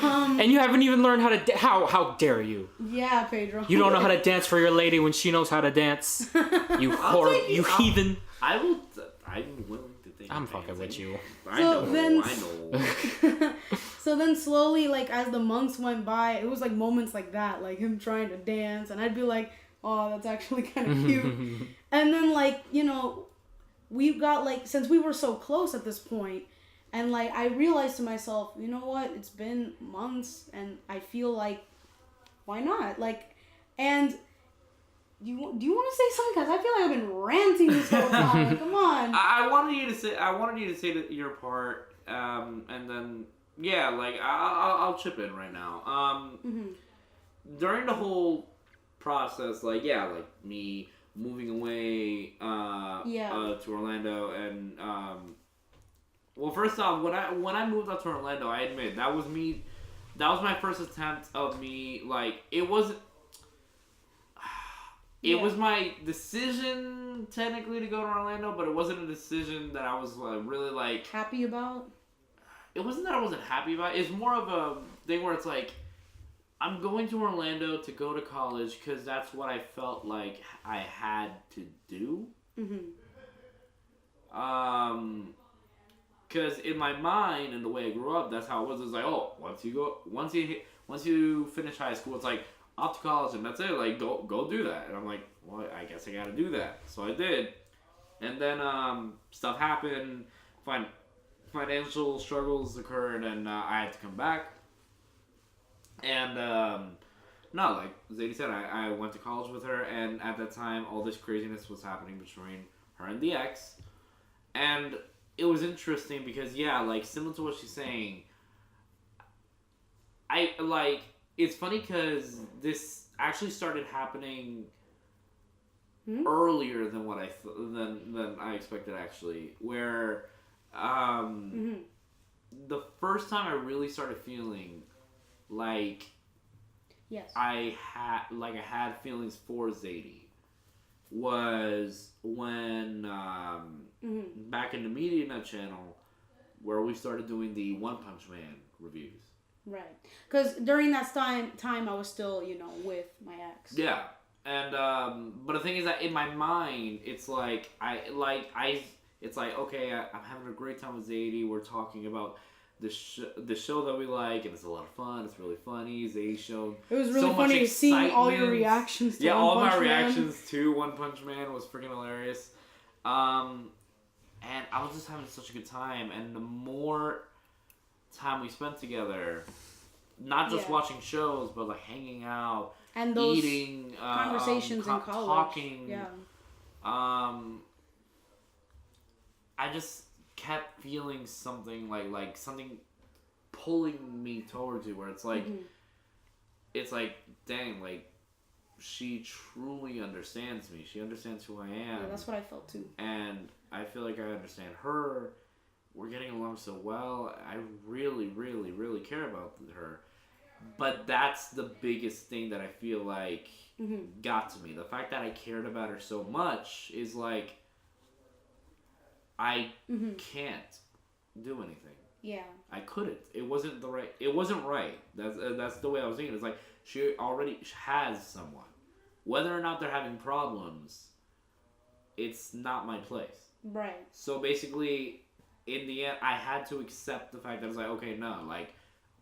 And you haven't even learned how to how dare you? Yeah, Pedro. You don't know how to dance for your lady when she knows how to dance. You whore, you heathen. I'm willing to think. I'm fucking with you. I know. So then slowly, like, as the months went by, it was like moments like that, like him trying to dance, and I'd be like, oh, that's actually kind of cute. And then, like, we got, like, since we were so close at this point, and, like, I realized to myself, you know what, it's been months, and I feel like, why not? Like, and do you want to say something? Because I feel like I've been ranting this whole time. Like, come on. I wanted you to say your part, and then, yeah, like, I'll chip in right now. During the whole process, like, yeah, like, me moving away to Orlando, and well, first off, when I moved out to Orlando, I admit that was my first attempt of me, like, it wasn't. It was my decision technically to go to Orlando, but it wasn't a decision that I was really like happy about. It wasn't that I wasn't happy about it. It's more of a thing where it's like, I'm going to Orlando to go to college because that's what I felt like I had to do. Because in my mind and the way I grew up, that's how it was. It's like, oh, once you finish high school, it's like off to college and that's it. Like go do that. And I'm like, well, I guess I gotta do that. So I did. And then stuff happened. Financial struggles occurred, and I had to come back. And no, like Zaidy said, I went to college with her, and at that time, all this craziness was happening between her and the ex. And it was interesting because, yeah, like, similar to what she's saying, it's funny because this actually started happening earlier than what than I expected, actually, where the first time I really started feeling like I had feelings for Zaidy was when back in the Media Nut channel, where we started doing the One Punch Man reviews. Right, because during that time I was still, with my ex. Yeah, and but the thing is that in my mind, it's like it's like, okay, I'm having a great time with Zaidy. We're talking about the show that we like, and it's a lot of fun. It's really funny. Zaidy showed it was really funny seeing all your reactions to all One Punch my Man. reactions to One Punch Man was freaking hilarious. And I was just having such a good time. And the more time we spent together, not just watching shows, but like hanging out, and those eating, conversations in college, talking. Yeah. I just kept feeling something like something pulling me towards you, where it's like, it's like, dang, like she truly understands me. She understands who I am. Yeah, that's what I felt too. And I feel like I understand her. We're getting along so well. I really, really, really care about her. But that's the biggest thing that I feel like got to me. The fact that I cared about her so much is like, I can't do anything. Yeah. I couldn't. It wasn't right. That's the way I was thinking. It's like, she already has someone. Whether or not they're having problems, it's not my place. Right. So basically, in the end, I had to accept the fact that I was like, okay, no, like,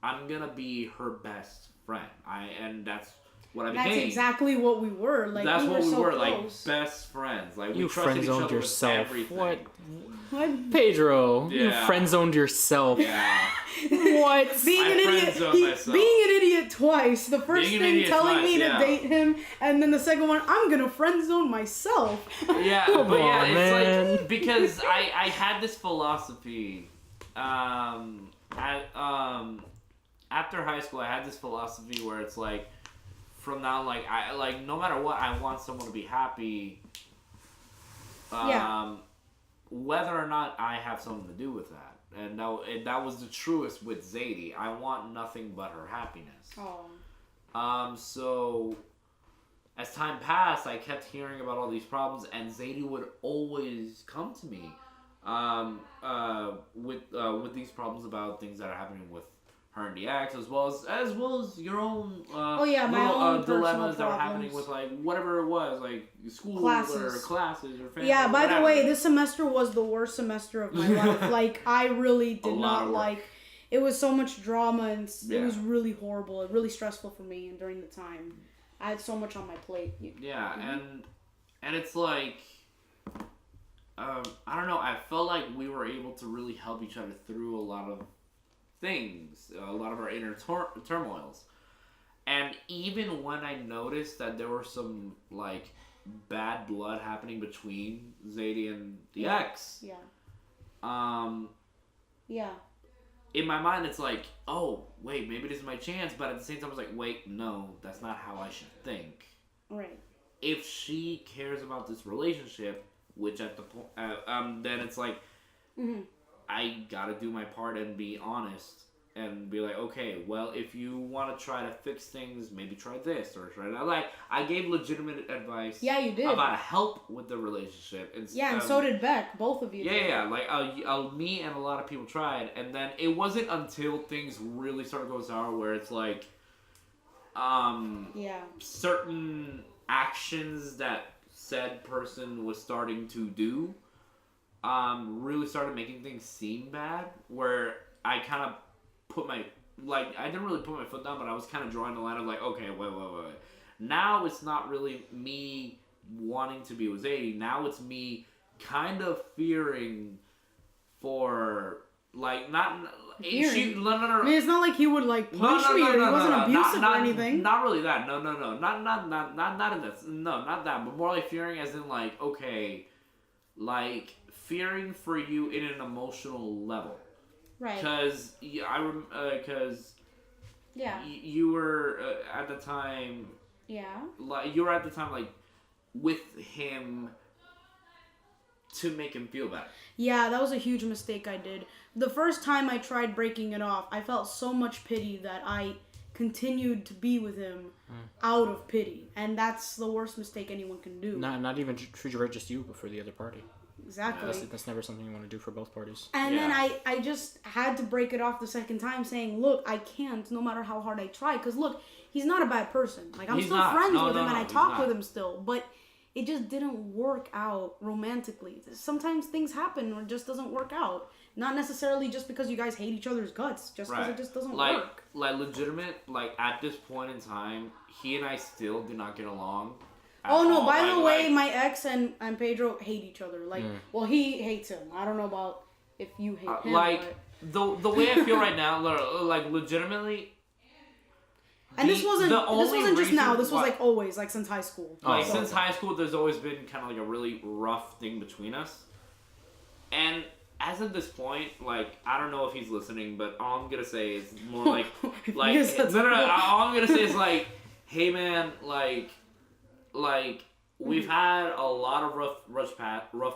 I'm gonna be her best friend. And that's what I became. That's exactly what we were. Like, that's we what we so were, close. like best friends. Like, You we trusted each friend-zoned other yourself. with everything. What? Pedro, you friend-zoned yourself. Yeah. What? Being an idiot twice. The first thing telling me to date him, and then the second one, I'm gonna friend zone myself. Yeah, but yeah, it's like, because I had this philosophy. After high school, I had this philosophy where it's like, from now, like, I like, no matter what, I want someone to be happy. Whether or not I have something to do with that. And that was the truest with Zaidy. I want nothing but her happiness. Oh. So as time passed, I kept hearing about all these problems, and Zaidy would always come to me with these problems about things that are happening with her and the ex, as well as your own my own dilemmas personal that were happening with, like, whatever it was, like school or classes or family. Yeah, by whatever. the way, this semester was the worst semester of my life. Like, I really did not like. It was so much drama, and it was really horrible. It really stressful for me. And during the time, I had so much on my plate. And it's like, I don't know. I felt like we were able to really help each other through a lot of things, a lot of our inner turmoils. And even when I noticed that there were some, like, bad blood happening between Zaidy and the ex, in my mind it's like, oh, wait, maybe this is my chance. But at the same time, I was like, wait, no, that's not how I should think. Right. If she cares about this relationship, which at the point, then it's like, I gotta do my part and be honest and be like, okay, well, if you want to try to fix things, maybe try this or try that. Like, I gave legitimate advice. Yeah, you did. About help with the relationship. And, and so did Beck. Both of you did. Yeah. Like, me and a lot of people tried, and then it wasn't until things really started going sour where it's like, certain actions that said person was starting to do really started making things seem bad, where I kind of put my, like, I didn't really put my foot down, but I was kind of drawing the line of like, okay, wait. Now it's not really me wanting to be with Zaidy. Now it's me kind of fearing for, like, not... I mean, it's not like he would, like, punch me or he wasn't abusive or anything. Not really that. No. Not in this. No, not that. But more like fearing as in, like, okay, like, fearing for you in an emotional level. Right. Because you were at the time... Yeah. Like, you were at the time, like, with him to make him feel better. Yeah, that was a huge mistake I did. The first time I tried breaking it off, I felt so much pity that I continued to be with him out of pity. And that's the worst mistake anyone can do. Not even treat just you, but for the other party. Exactly. That's never something you want to do for both parties. And then I just had to break it off the second time saying, look, I can't no matter how hard I try. Because look, he's not a bad person. Like, I'm still friends with him and I talk with him still. But it just didn't work out romantically. Sometimes things happen or it just doesn't work out. Not necessarily just because you guys hate each other's guts. Just because it just doesn't work. Like, legitimate, like, at this point in time, he and I still do not get along. Oh, no, by the way, my ex and Pedro hate each other. Like, well, he hates him. I don't know about if you hate him. Like, but... the way I feel right now, like, legitimately... And this wasn't just now. This was, like, always, like, since high school. Like, since high school, there's always been kind of, like, a really rough thing between us. And as of this point, like, I don't know if he's listening, but all I'm going to say is more like... Yes, no, all I'm going to say is, like, hey, man, like, we've had a lot of rough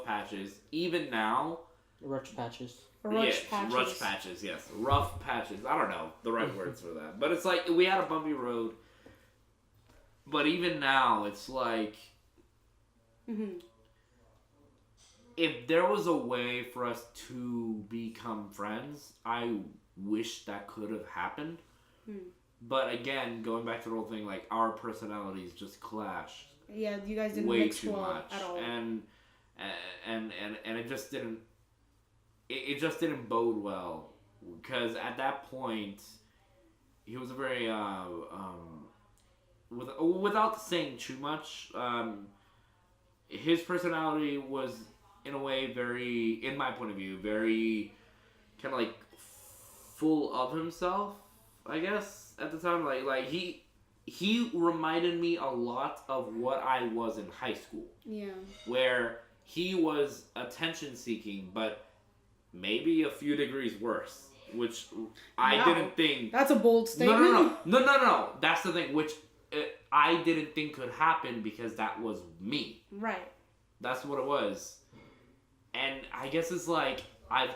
patches. Even now... Rough patches. Rough patches, yes. Rough patches. I don't know the right words for that. But it's like, we had a bumpy road. But even now, it's like... If there was a way for us to become friends, I wish that could have happened. But again, going back to the whole thing, like, our personalities just clashed. Yeah, you guys didn't way mix too well much. at all. And it just didn't... It just didn't bode well, because at that point, he was a very, without saying too much, his personality was, in a way, very, in my point of view, very kind of like full of himself, I guess, at the time. Like he reminded me a lot of what I was in high school. Yeah. Where he was attention-seeking, but maybe a few degrees worse, which I didn't think... That's a bold statement. No. That's the thing, which I didn't think could happen because that was me. Right. That's what it was. And I guess it's like, I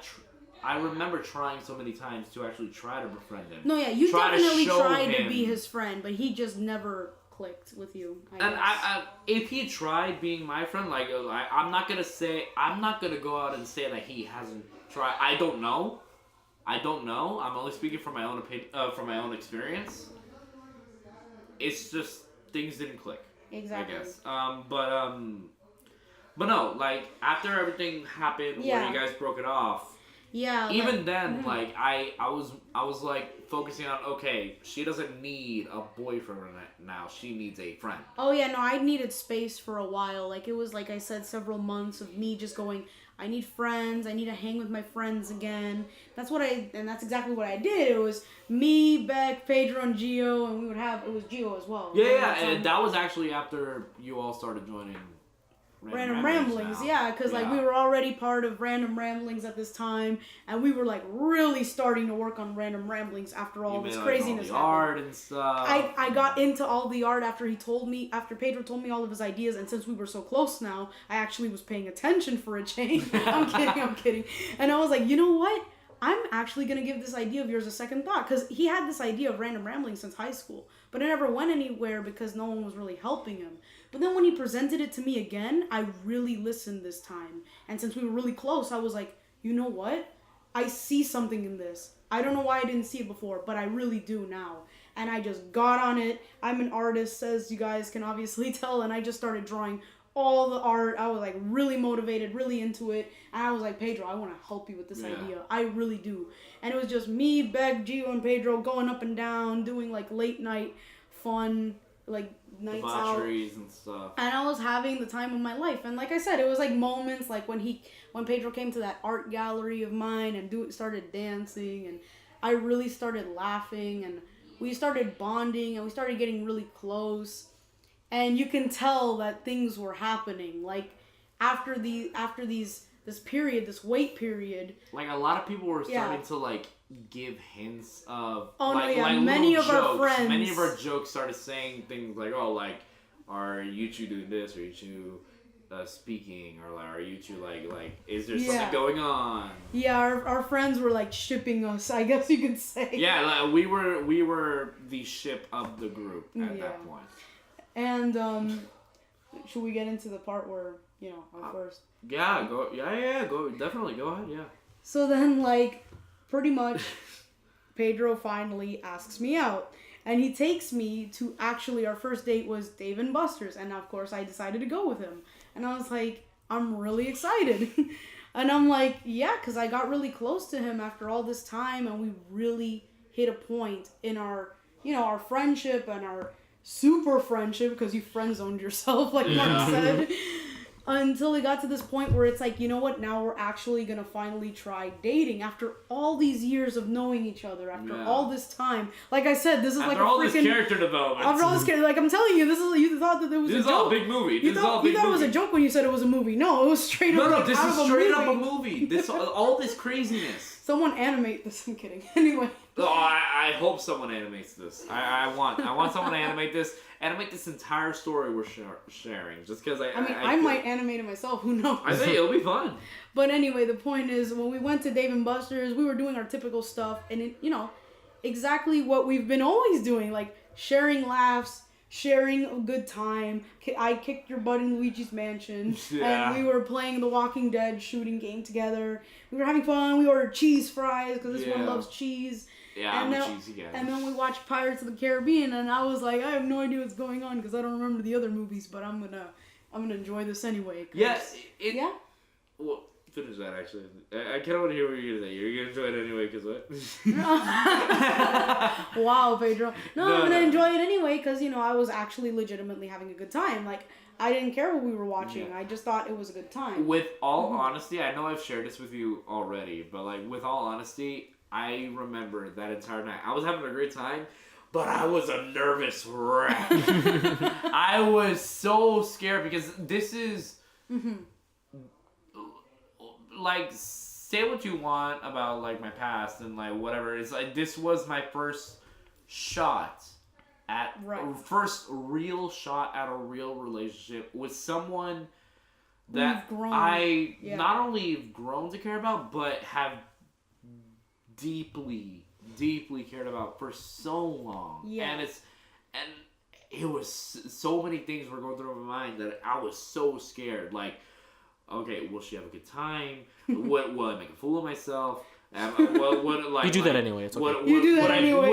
remember trying so many times to actually try to befriend him. No, yeah, you definitely tried to be his friend, but he just never clicked with you. I if he tried being my friend, like, I'm not gonna go out and say that he hasn't tried. I don't know. I'm only speaking from my own opinion, from my own experience. It's just things didn't click. Exactly. I guess. But no, like, after everything happened, where you guys broke it off. Yeah. Even then, like, I was like focusing on, okay, she doesn't need a boyfriend now. She needs a friend. Oh yeah, no, I needed space for a while. Like, it was, like I said, several months of me just going, I need friends. I need to hang with my friends again. That's exactly what I did. It was me, Beck, Pedro, and Gio, and it was Gio as well. Yeah, and that was actually after you all started joining Random Ramblings, yeah, because like we were already part of Random Ramblings at this time, and we were like really starting to work on Random Ramblings after all this craziness happened. Art and stuff. I got into all the art after Pedro told me all of his ideas, and since we were so close now, I actually was paying attention for a change. I'm kidding. And I was like, you know what? I'm actually going to give this idea of yours a second thought, because he had this idea of Random Ramblings since high school, but it never went anywhere because no one was really helping him. But then when he presented it to me again, I really listened this time. And since we were really close, I was like, you know what? I see something in this. I don't know why I didn't see it before, but I really do now. And I just got on it. I'm an artist, as you guys can obviously tell, and I just started drawing all the art. I was like really motivated, really into it. And I was like, Pedro, I want to help you with this idea. I really do. And it was just me, Beck, Gio, and Pedro going up and down, doing like late night fun, like nights out. And stuff. And I was having the time of my life. And like I said, it was like moments like when Pedro came to that art gallery of mine and started dancing, and I really started laughing, and we started bonding, and we started getting really close. And you can tell that things were happening. Like after this period, this wait period. Like a lot of people were starting to like give hints of many of our friends. Many of our jokes started saying things like, "Oh, like, are you two doing this? Are you two speaking? Or like, are you two like, is there something going on?" Yeah, our friends were like shipping us, I guess you could say. Yeah, like, we were the ship of the group at that point. And should we get into the part where our first? Yeah, go. Yeah, go. Definitely, go ahead. Yeah. So then, like, pretty much, Pedro finally asks me out. And he takes me to, actually, our first date was Dave & Buster's. And, of course, I decided to go with him. And I was like, I'm really excited. And I'm like, yeah, because I got really close to him after all this time. And we really hit a point in our, our friendship and our super friendship, because you friend-zoned yourself, like Marc said. Until it got to this point where it's like, you know what, now we're actually going to finally try dating after all these years of knowing each other, after all this time. Like I said, this is after like all this character development. After all this character, like I'm telling you, you thought that it was this a joke. This is all a big movie. You thought it was a joke when you said it was a movie. No, it was straight up. No, this is straight up a movie. This all this craziness. Someone animate this. I'm kidding. Anyway. Oh, I hope someone animates this. I want someone to animate this. Animate this entire story we're sharing. Just because I might animate it myself. Who knows? I think it'll be fun. But anyway, the point is, when we went to Dave & Buster's, we were doing our typical stuff. And, it, exactly what we've been always doing. Like, sharing laughs, sharing a good time. I kicked your butt in Luigi's Mansion. Yeah. And we were playing the Walking Dead shooting game together. We were having fun. We ordered cheese fries because this one loves cheese. Yeah, I'm a cheesy guy. And then we watched Pirates of the Caribbean, and I was like, I have no idea what's going on because I don't remember the other movies, but I'm gonna enjoy this anyway. Yes. Yeah. Well, finish that actually. I kind of want to hear what you're gonna say. You're gonna enjoy it anyway because what? Wow, Pedro. No, I'm gonna enjoy it anyway because I was actually legitimately having a good time. Like, I didn't care what we were watching. I just thought it was a good time. With all honesty, I know I've shared this with you already, but like with all honesty, I remember that entire night. I was having a great time, but I was a nervous wreck. I was so scared because this is like, say what you want about like my past and like whatever. It's like this was my first shot at first real shot at a real relationship with someone that I not only have grown to care about, but have deeply cared about for so long. And it was so many things were going through my mind that I was so scared. Like, okay, will she have a good time? Will I make a fool of myself? You do that anyway. It's okay. You do that anyway.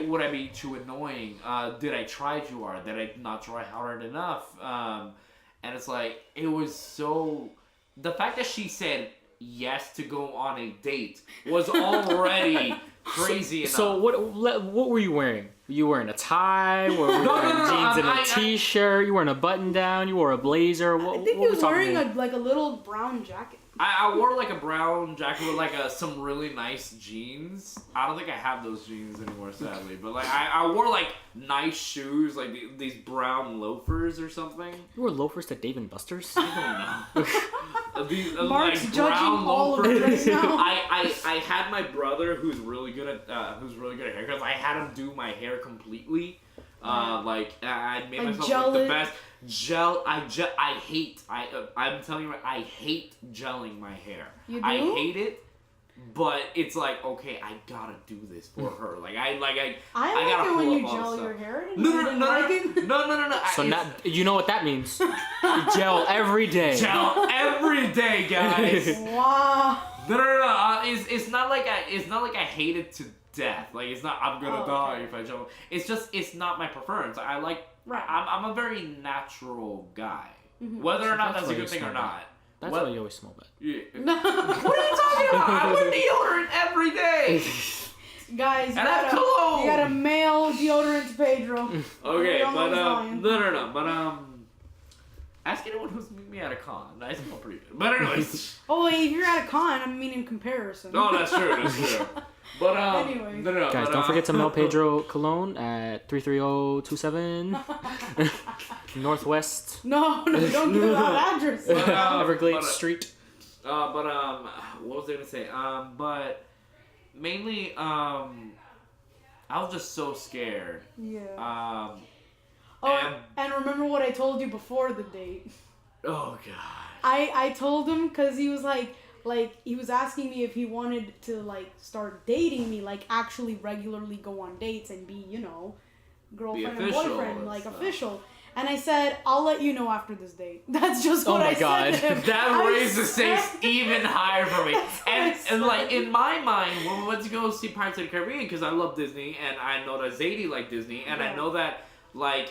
Would I be too annoying? Did I try too hard? Did I not try hard enough? And it's like, it was so. The fact that she said yes to go on a date was already crazy enough. So what were you wearing? Were you wearing a tie? Were you wearing jeans and a t-shirt? You were wearing a button down? You wore a blazer? I think he was wearing a little brown jacket. I wore like a brown jacket with like some really nice jeans. I don't think I have those jeans anymore, sadly. But like I wore like nice shoes, like these brown loafers or something. You wore loafers to Dave & Buster's? I don't know. These Mark's like judging all of it right now. I had my brother who's really good at haircuts. I had him do my hair completely. Like I made myself look the best. I'm telling you, I hate gelling my hair. You do? I hate it, but it's like, okay, I gotta do this for her. Like I gotta like it when you pull up all gel the your stuff. hair. No. So now you know what that means. Gel every day. Gel every day, guys. Wow. No. It's not like I hate it to death. Like, it's not I'm gonna die if I gel. It's just, it's not my preference. I like Right. I'm a very natural guy. Whether or not that's a good thing or not. That's why you always smell bad. Yeah. What are you talking about? I wear deodorant every day. Guys, And I have cologne. you got a male deodorant to Pedro. Okay, We're but almost no, but ask anyone who's meeting me at a con. I smell pretty good. But anyways. Oh wait, if you're at a con, I mean in comparison. No, that's true. That's true. But Anyway. no, Guys, but, don't forget to mail Pedro cologne at 33027 Northwest No, don't give that address. But, Everglades Street. What was I gonna say? But mainly, I was just so scared. Yeah. And and remember what I told you before the date? oh god. I told him because he was like he was asking me if he wanted to like start dating me, like actually regularly go on dates and be, you know, girlfriend and boyfriend, like official. And I said, I'll let you know after this date. That's just what I said to him. That raised the stakes even higher for me. And like in my mind, when we went to go see Pirates of the Caribbean, because I love Disney and I know that Zaidy liked Disney, and I know that like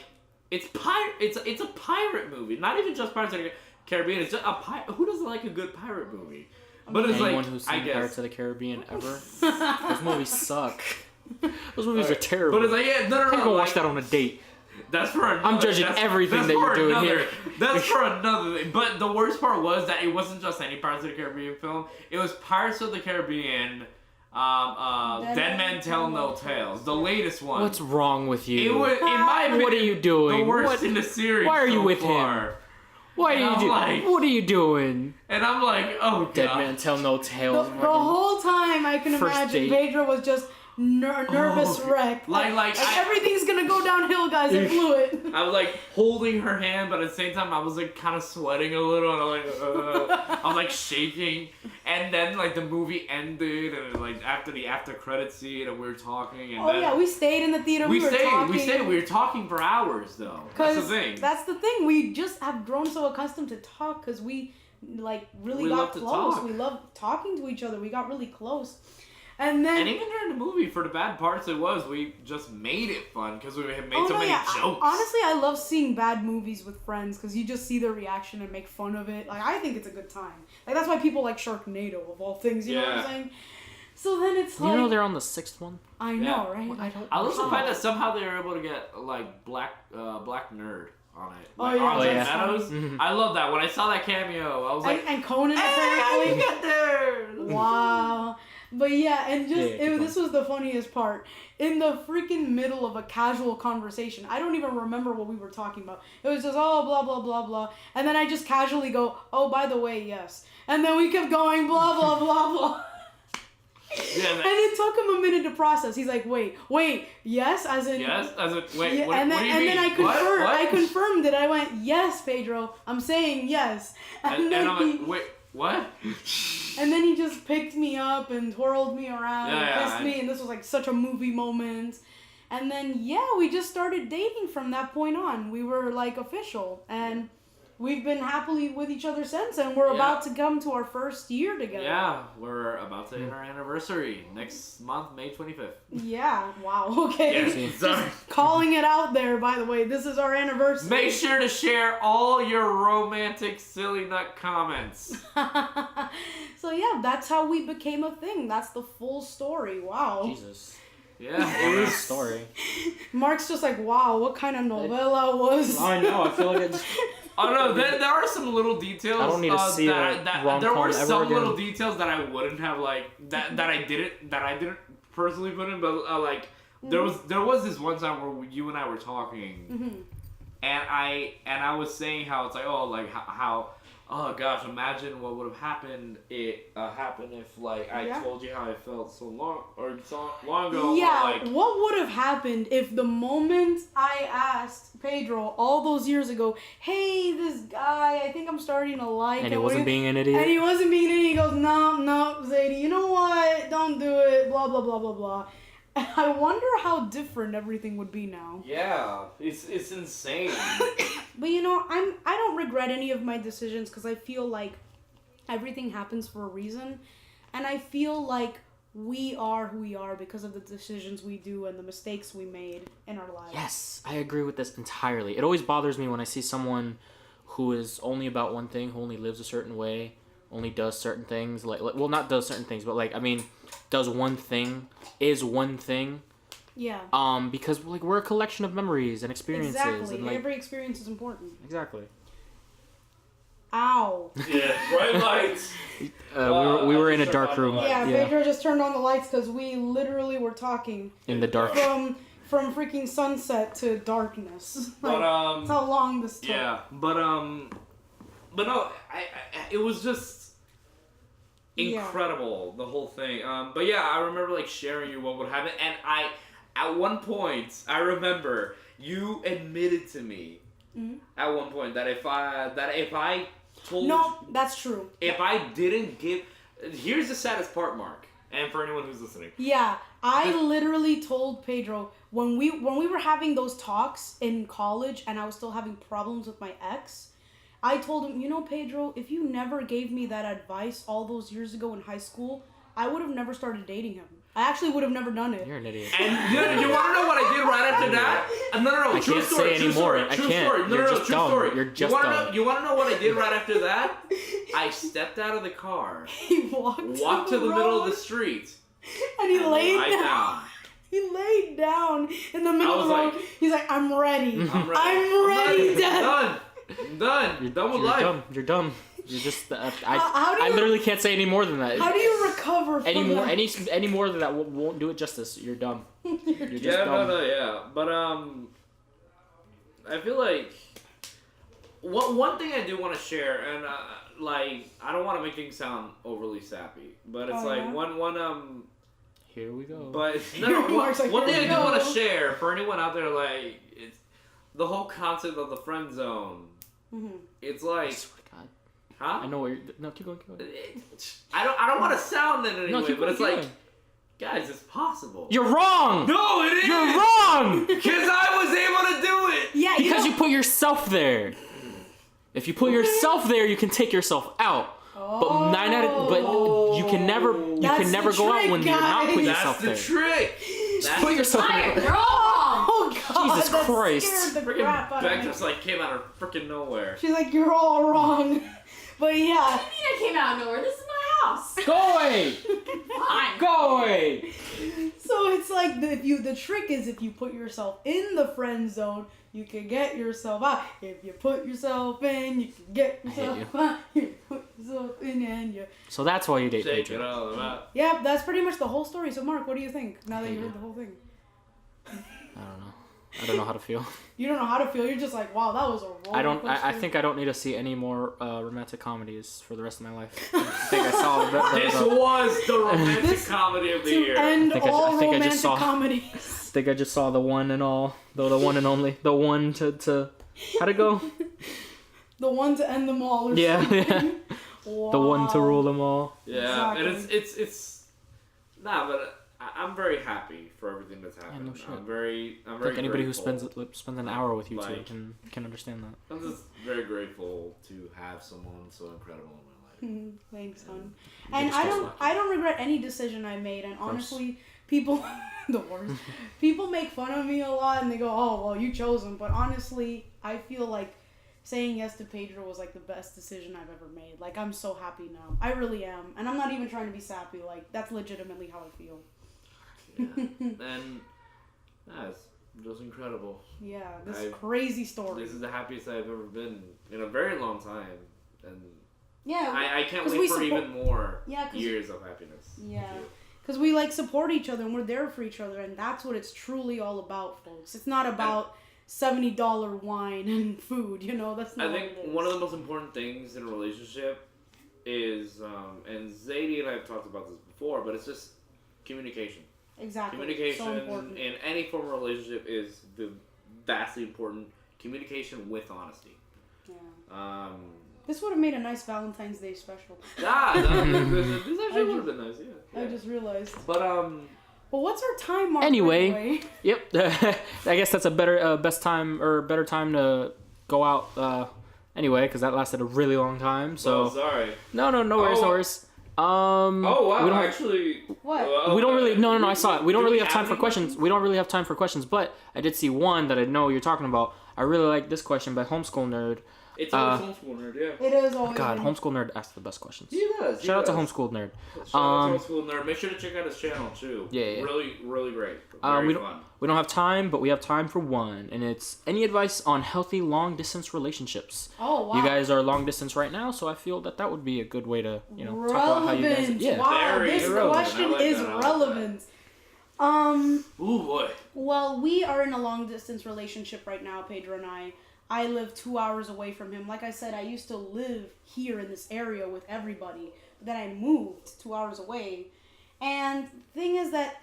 it's a pirate movie, not even just Pirates of the Caribbean. It's just a pirate. Who doesn't like a good pirate movie? But it's Anyone like who's I seen guess. Pirates of the Caribbean ever? Those movies suck. Those movies are terrible. But it's like yeah, no. I'm gonna like, watch that on a date. That's for another. I'm judging everything that's that you're for doing another, here. That's for another thing. But the worst part was that it wasn't just any Pirates of the Caribbean film. It was Pirates of the Caribbean, Dead Men Tell No Tales, the latest one. What's wrong with you? It was, in my opinion, What are you doing? the worst What- in the series. Why are you so with far. him? Why And are you I'm doing? like- What are you doing? And I'm like, oh god. Dead man tell no The tales. whole time I can First imagine date. Pedro was just nervous wreck. Like everything's gonna go downhill, guys. I blew it. I was like holding her hand, but at the same time I was like kind of sweating a little, and I'm like shaking. And then like the movie ended, and like after the after credit scene, and we were talking, and Oh then yeah, we stayed in the theater. we were talking. We were talking for hours though. That's the thing. That's the thing. We just have grown so accustomed to talk because we like really We got love to close. talk. We love talking to each other. We got really close. And then And even during the movie, for the bad parts we just made it fun because we had made so many jokes. Honestly, I love seeing bad movies with friends because you just see their reaction and make fun of it. Like, I think it's a good time. Like, that's why people like Sharknado, of all things, you know what I'm saying? So then it's like... You know they're on the 6th one? I know, right? I love the fact that somehow they were able to get, like, Black Nerd on it. Oh, Like, yeah. on Oh, Jeff yeah. Meadows. I love that. When I saw that cameo, I was like, And Conan, hey, how apparently. you get there? Wow. But yeah, and just Yeah, keep this was the funniest part. In the freaking middle of a casual conversation, I don't even remember what we were talking about. It was just, oh, blah, blah, blah, blah. And then I just casually go, oh, by the way, yes. And then we kept going, blah, blah, blah, blah. Yeah, And it took him a minute to process. He's like, wait, yes? As in... yes? As a, wait, Yeah, what, and then, what do you and mean? then I confirmed. What? I confirmed it. I went, yes, Pedro. I'm saying yes. And then I'm like, wait, what? and then he just picked me up and twirled me around and Yeah, kissed me, and this was like such a movie moment. And then we just started dating from that point on. We were like official, and we've been happily with each other since. And we're about to come to our first year together. Yeah, we're about to hit our anniversary next month, May 25th. Yeah. Wow. Okay. Yes, sorry. Calling it out there. By the way, this is our anniversary. Make sure to share all your romantic silly nut comments. So yeah, that's how we became a thing. That's the full story. Wow. Jesus. Yeah, What a story. Mark's just like, wow, what kind of novella was? I know, I feel like it's... Oh no, there are some little details. I don't need to see that, a that Romcom there were ever some again. little details that I wouldn't have like that I didn't personally put in, but like there was this one time where you and I were talking, and I was saying how it's like how oh gosh, imagine what would have happened if like I told you how I felt so long ago. Yeah, or, like, what would have happened if the moment I asked Pedro all those years ago, hey, this guy, I think I'm starting to like him. And he wasn't being an idiot? And he wasn't being an idiot. He goes, no, Zaidy, you know what? Don't do it, blah, blah, blah, blah, blah. And I wonder how different everything would be now. yeah, it's insane. But you know, I don't regret any of my decisions because I feel like everything happens for a reason. And I feel like we are who we are because of the decisions we do and the mistakes we made in our lives. Yes, I agree with this entirely. It always bothers me when I see someone who is only about one thing, who only lives a certain way, only does certain things, well, not does certain things, but does one thing, is one thing. Yeah. Because we're a collection of memories and experiences. Exactly. And, every experience is important. Exactly. Ow. Yeah, bright lights. We were in a dark room. Yeah, Pedro just turned on the lights because we literally were talking in the dark. From freaking sunset to darkness. But that's how long this took. Yeah, but no, it was just incredible, the whole thing. But yeah, I remember sharing you what would happen, and at one point I remember you admitted to me at one point that if I told that's true. If I didn't give, here's the saddest part, Mark, and for anyone who's listening. Yeah, I literally told Pedro when we were having those talks in college and I was still having problems with my ex, I told him, Pedro, if you never gave me that advice all those years ago in high school, I would have never started dating him. I actually would have never done it. You're an idiot. And you want to know what I did right after that? No, I true can't story, say true anymore. story, I true can't. story. No, You're true just dumb. story. You're just dumb. You want to know what I did right after that? I stepped out of the car, He walked to the middle of the street, and he laid lied down. He laid down in the middle of the road. He's like, I'm ready. I'm ready, Dad. I'm done. You're done with life. You're dumb. You're just. I literally can't say any more than that. How do you recover from that? Any more than that won't do it justice. You're dumb. You're just dumb. Yeah. But I feel like one thing I do want to share, and I don't want to make things sound overly sappy, but it's one. Here we go. But one thing I do want to share for anyone out there, it's the whole concept of the friend zone. Mm-hmm. It's like. God. Huh? I know what you're. No, keep going. I don't want to sound in any way, but it's going. Guys, it's possible. You're wrong. No, it is. You're wrong. Because I was able to do it. Yeah. Because you put yourself there. If you put yourself there, you can take yourself out. Oh. But you can never go out when you're not putting yourself there. That's the trick. Just put yourself I'm there. wrong. Oh God, Jesus that Christ. scared the crap out of Beck me. just came out of freaking nowhere. She's like, you're all wrong. But yeah. What do you mean I came out of nowhere? This is my house. Go away. Fine. Go away. So it's like the trick is if you put yourself in the friend zone, you can get yourself out. If you put yourself in, you can get yourself out. You put yourself in and you. So that's why you date Take Pedro. it all about. Yeah, that's pretty much the whole story. So Mark, what do you think now that you heard the whole thing? I don't know how to feel. You don't know how to feel. You're just like, wow, that was a roller coaster. I think I don't need to see any more romantic comedies for the rest of my life. I think I saw This was the romantic comedy of the to year. end I all think I romantic just saw- comedies. I think I just saw the one and all, the one and only, the one to how'd it go? The one to end them all. Or Yeah, something. yeah. Wow. The one to rule them all. Yeah, Exactly. and it's but I'm very happy for everything that's happened. no shit. I'm very I think anybody who grateful. spends an hour with you two can understand that. I'm just very grateful to have someone so incredible in my life. Thanks, son. And I don't regret any decision I made. And honestly, people, the worst. People make fun of me a lot, and they go, "Oh, well, you chose him." But honestly, I feel like saying yes to Pedro was the best decision I've ever made. I'm so happy now. I really am, and I'm not even trying to be sappy. That's legitimately how I feel. Yeah. And that's just incredible. Yeah, crazy story. This is the happiest I've ever been in a very long time, and yeah, I can't wait for even more years of happiness. Yeah, because we support each other and we're there for each other, and that's what it's truly all about, folks. It's not about $70 wine and food. That's not. I think one of the most important things in a relationship is, and Zaidy and I have talked about this before, but it's just communication. Exactly. Communication so important. in any form of relationship is vastly important. Communication with honesty. Yeah. This would have made a nice Valentine's Day special. This actually would have been nice. Yeah. I just realized. But Well, what's our time mark? Anyway. Yep. I guess that's a better time to go out. Anyway, because that lasted a really long time. So. sorry. No worries. Oh wow! we don't, Actually, What? we don't really. No. I saw it. We don't Do really we have time have for any questions. We don't really have time for questions. But I did see one that I know you're talking about. I really like this question by Homeschool Nerd. it's always homeschool nerd. Yeah. It is always. God, been- Homeschool Nerd asks the best questions. He does. Shout out to Homeschool Nerd. Shout out Um, to homeschool nerd. Make sure to check out his channel too. Yeah. Really, really great. Very fun. We don't have time, but we have time for one, and it's any advice on healthy long distance relationships. Oh wow. You guys are long distance right now, so I feel that would be a good way to talk about how you guys. Relevant. Yeah. Wow, Very this relevant. question I like is that. I like relevant. Ooh boy. Well, we are in a long distance relationship right now, Pedro and I. I live 2 hours away from him. Like I said, I used to live here in this area with everybody, but then I moved 2 hours away. And the thing is that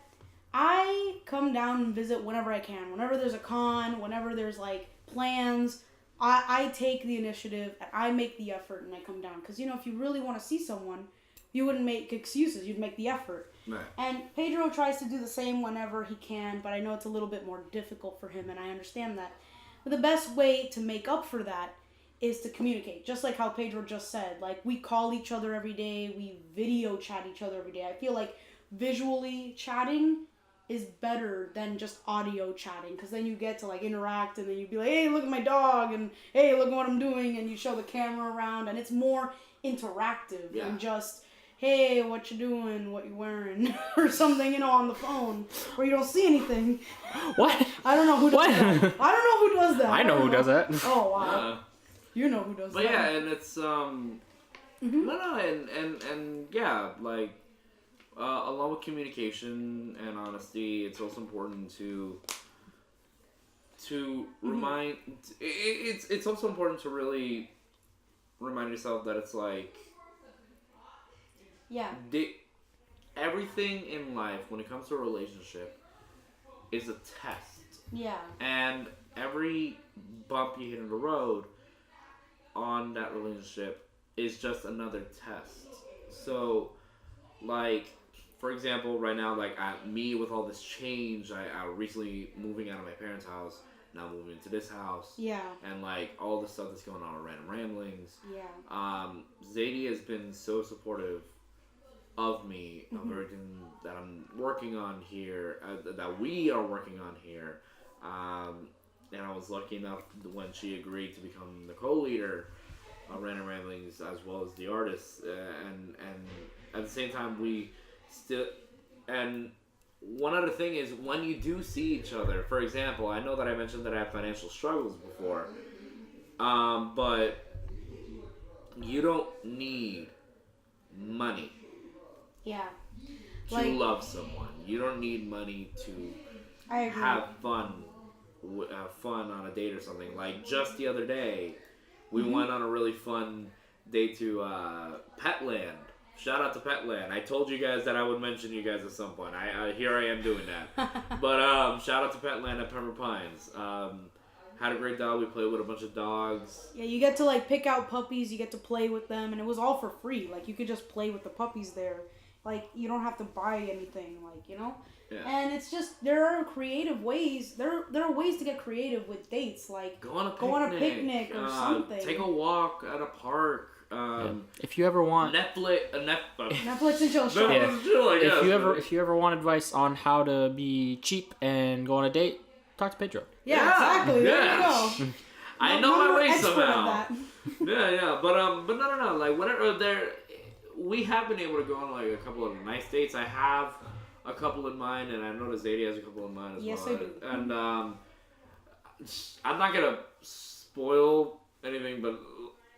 I come down and visit whenever I can. Whenever there's a con, whenever there's like plans, I take the initiative and I make the effort and I come down. Because, if you really want to see someone, you wouldn't make excuses. You'd make the effort. Right. And Pedro tries to do the same whenever he can, but I know it's a little bit more difficult for him, and I understand that. But the best way to make up for that is to communicate. Just like how Pedro just said. Like, we call each other every day. We video chat each other every day. I feel like visually chatting is better than just audio chatting. Because then you get to, like, interact. And then you'd be like, hey, look at my dog. And, hey, look at what I'm doing. And you show the camera around. And it's more interactive than just, hey, what you doing? What you wearing? Or something, on the phone. Where you don't see anything. What? I don't know who does What? that. I don't know who does that. I know who does that. Oh wow. You know who does But that. yeah, and it's and yeah, like along with communication and honesty, it's also important to remind. It's also important to really remind yourself that it's like everything in life when it comes to a relationship is a test. Yeah. And every bump you hit in the road on that relationship is just another test. So, like, for example, right now, like, me with all this change, I recently moving out of my parents' house, now moving into this house. Yeah. And, like, all the stuff that's going on with Random Ramblings. Yeah. Zaidy has been so supportive of me, of everything that I'm working on here, that we are working on here. And I was lucky enough when she agreed to become the co-leader of Random Ramblings as well as the artist. And at the same time, we still... And one other thing is, when you do see each other, for example, I know that I mentioned that I have financial struggles before, but you don't need money Yeah. to love someone. You don't need money to I agree. have fun on a date or something. Like, just the other day, we went on a really fun date to Petland. Shout out to Petland. I told you guys that I would mention you guys at some point. Here I am doing that. But shout out to Petland at Pembroke Pines. Had a great dog. We played with a bunch of dogs. Yeah, you get to pick out puppies, you get to play with them, and it was all for free. Like, you could just play with the puppies there. Like, you don't have to buy anything, Yeah. And it's just, there are creative ways. There are ways to get creative with dates. Like, Go on a picnic or something. Take a walk at a park. If you ever want Netflix and chill. Yeah. Chill, I guess. if you ever want advice on how to be cheap and go on a date, talk to Pedro. Yeah, exactly. There you go. I know my way expert at somehow. that. Yeah, but no. Like, whenever we have been able to go on like a couple of nice dates. I have a couple in mind, and I know that Zaidy has a couple in mind as Yes, well. I do. And I'm not gonna spoil anything, but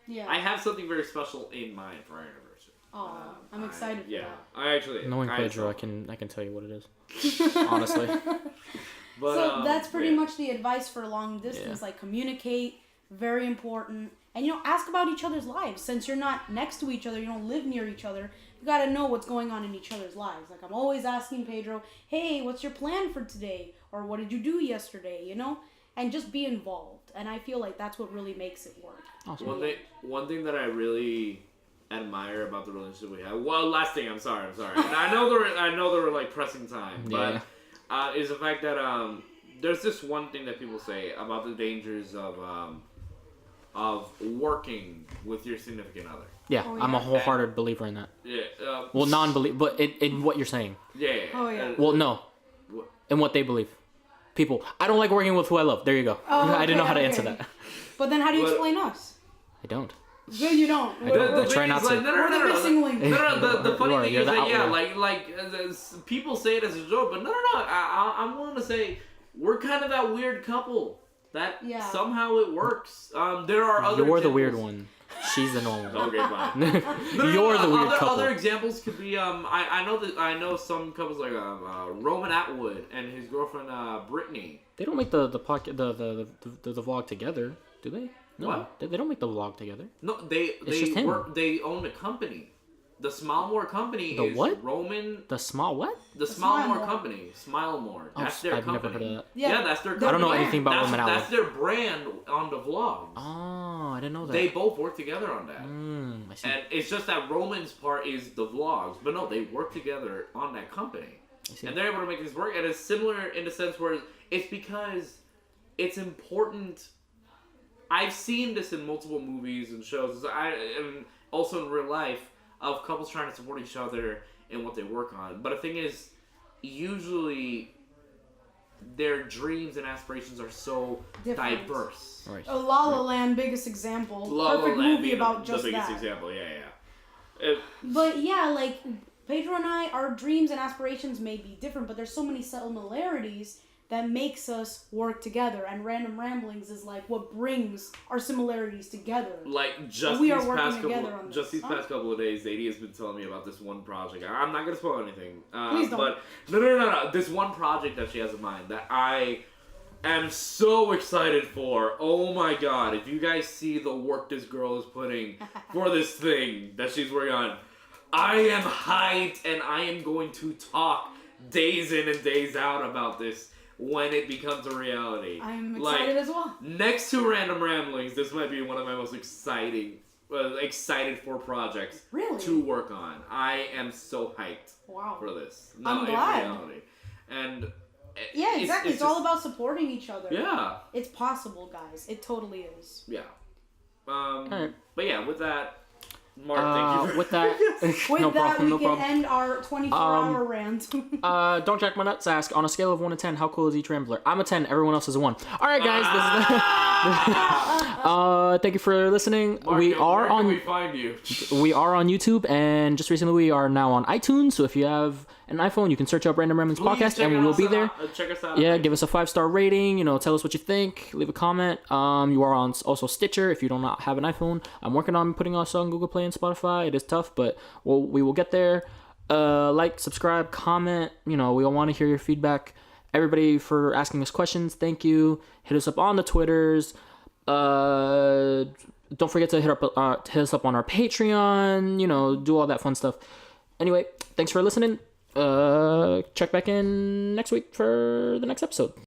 Yeah. I have something very special in mind for our anniversary. Oh, I'm excited for Yeah, that. I actually. Knowing I Pedro, I can tell you what it is. Honestly. But, So that's pretty yeah. much the advice for long distance. Like, communicate, very important. And, ask about each other's lives. Since you're not next to each other, you don't live near each other, you gotta know what's going on in each other's lives. Like, I'm always asking Pedro, hey, what's your plan for today? Or what did you do yesterday, And just be involved. And I feel like that's what really makes it work. Awesome. One thing that I really admire about the relationship we have. Well, last thing. I'm sorry. And I know there were like pressing time, but is the fact that there's this one thing that people say about the dangers of working with your significant other. Yeah, Oh, I'm a yeah. wholehearted believer in that. Yeah. Well, non-believe, but in what you're saying. Yeah. Oh, yeah. Well, no, What? in what they believe. People, I don't like working with who I love. There you go. Oh, I didn't know how to okay, answer okay. that. But then how do you What- explain us? I don't. Good, you don't. I don't. I try thing not is, to. like, We're the missing link. The funny You are, thing you're is the that, yeah, outlier. people say it as a joke, but no. I'm willing to say we're kind of that weird couple that Yeah. somehow it works. There are other You're the examples. weird one. She's the normal one. Okay, fine. You're the weird couple. Other examples could be I know some couples like Roman Atwood and his girlfriend Brittany. They don't make the vlog together, do they? No, What? They don't make the vlog together. No, just him. they own a company. The Smilmore company The is what? Roman. The small what? The Smilmore Smilmore. company. Smilemore. Oh, That's their I've company. never heard of that. Yeah, that's their I company. don't know anything about that's, Roman Atwood. That's their brand on the vlogs. Oh, I didn't know that. They both work together on that. I see. And it's just that Roman's part is the vlogs. But no, they work together on that company. I see. And they're able to make this work. And it's similar in the sense where it's because it's important. I've seen this in multiple movies and shows. And also in real life of couples trying to support each other in what they work on. But the thing is, usually their dreams and aspirations are so Different. diverse. Right. La La Land, biggest example. La La Perfect Land movie being about just the biggest that. example. Yeah. But yeah, like Pedro and I, our dreams and aspirations may be different, but there's so many similarities that makes us work together. And Random Ramblings is like what brings our similarities together. Like just We are these working past couple, together on this. just these past couple of days, Zaidy has been telling me about this one project. I'm not gonna spoil anything. Please don't. But no. This one project that she has in mind that I am so excited for. Oh my god! If you guys see the work this girl is putting for this thing that she's working on, I am hyped and I am going to talk days in and days out about this when it becomes a reality. I'm excited as well. Next to Random Ramblings, this might be one of my most excited for projects Really? to work on. I am so hyped Wow. for this. I'm in glad. reality. And Yeah, exactly. It's all just- about supporting each other. Yeah. It's possible, guys. It totally is. Yeah. Alright. But yeah, with that, Mark, thank you. With that, With no that, problem, we no can problem. end our 24-hour rant. Don't Jack My Nuts ask, on a scale of 1 to 10, how cool is each Rambler? I'm a 10, everyone else is a 1. Alright guys, this is thank you for listening. Mark, we are where can on we find you? we are on YouTube, and just recently we are now on iTunes, so if you have an iPhone, you can search up Random Ramblings Please Podcast check and we will us be out. there. Check us out. Yeah, give us a 5-star rating, tell us what you think, leave a comment. You are on also Stitcher if you do not have an iPhone. I'm working on putting us on Google Play and Spotify. It is tough, but we will get there. Like, subscribe, comment, we all want to hear your feedback. Everybody for asking us questions, thank you. Hit us up on the Twitters. Don't forget to hit us up on our Patreon, do all that fun stuff. Anyway, thanks for listening. Check back in next week for the next episode.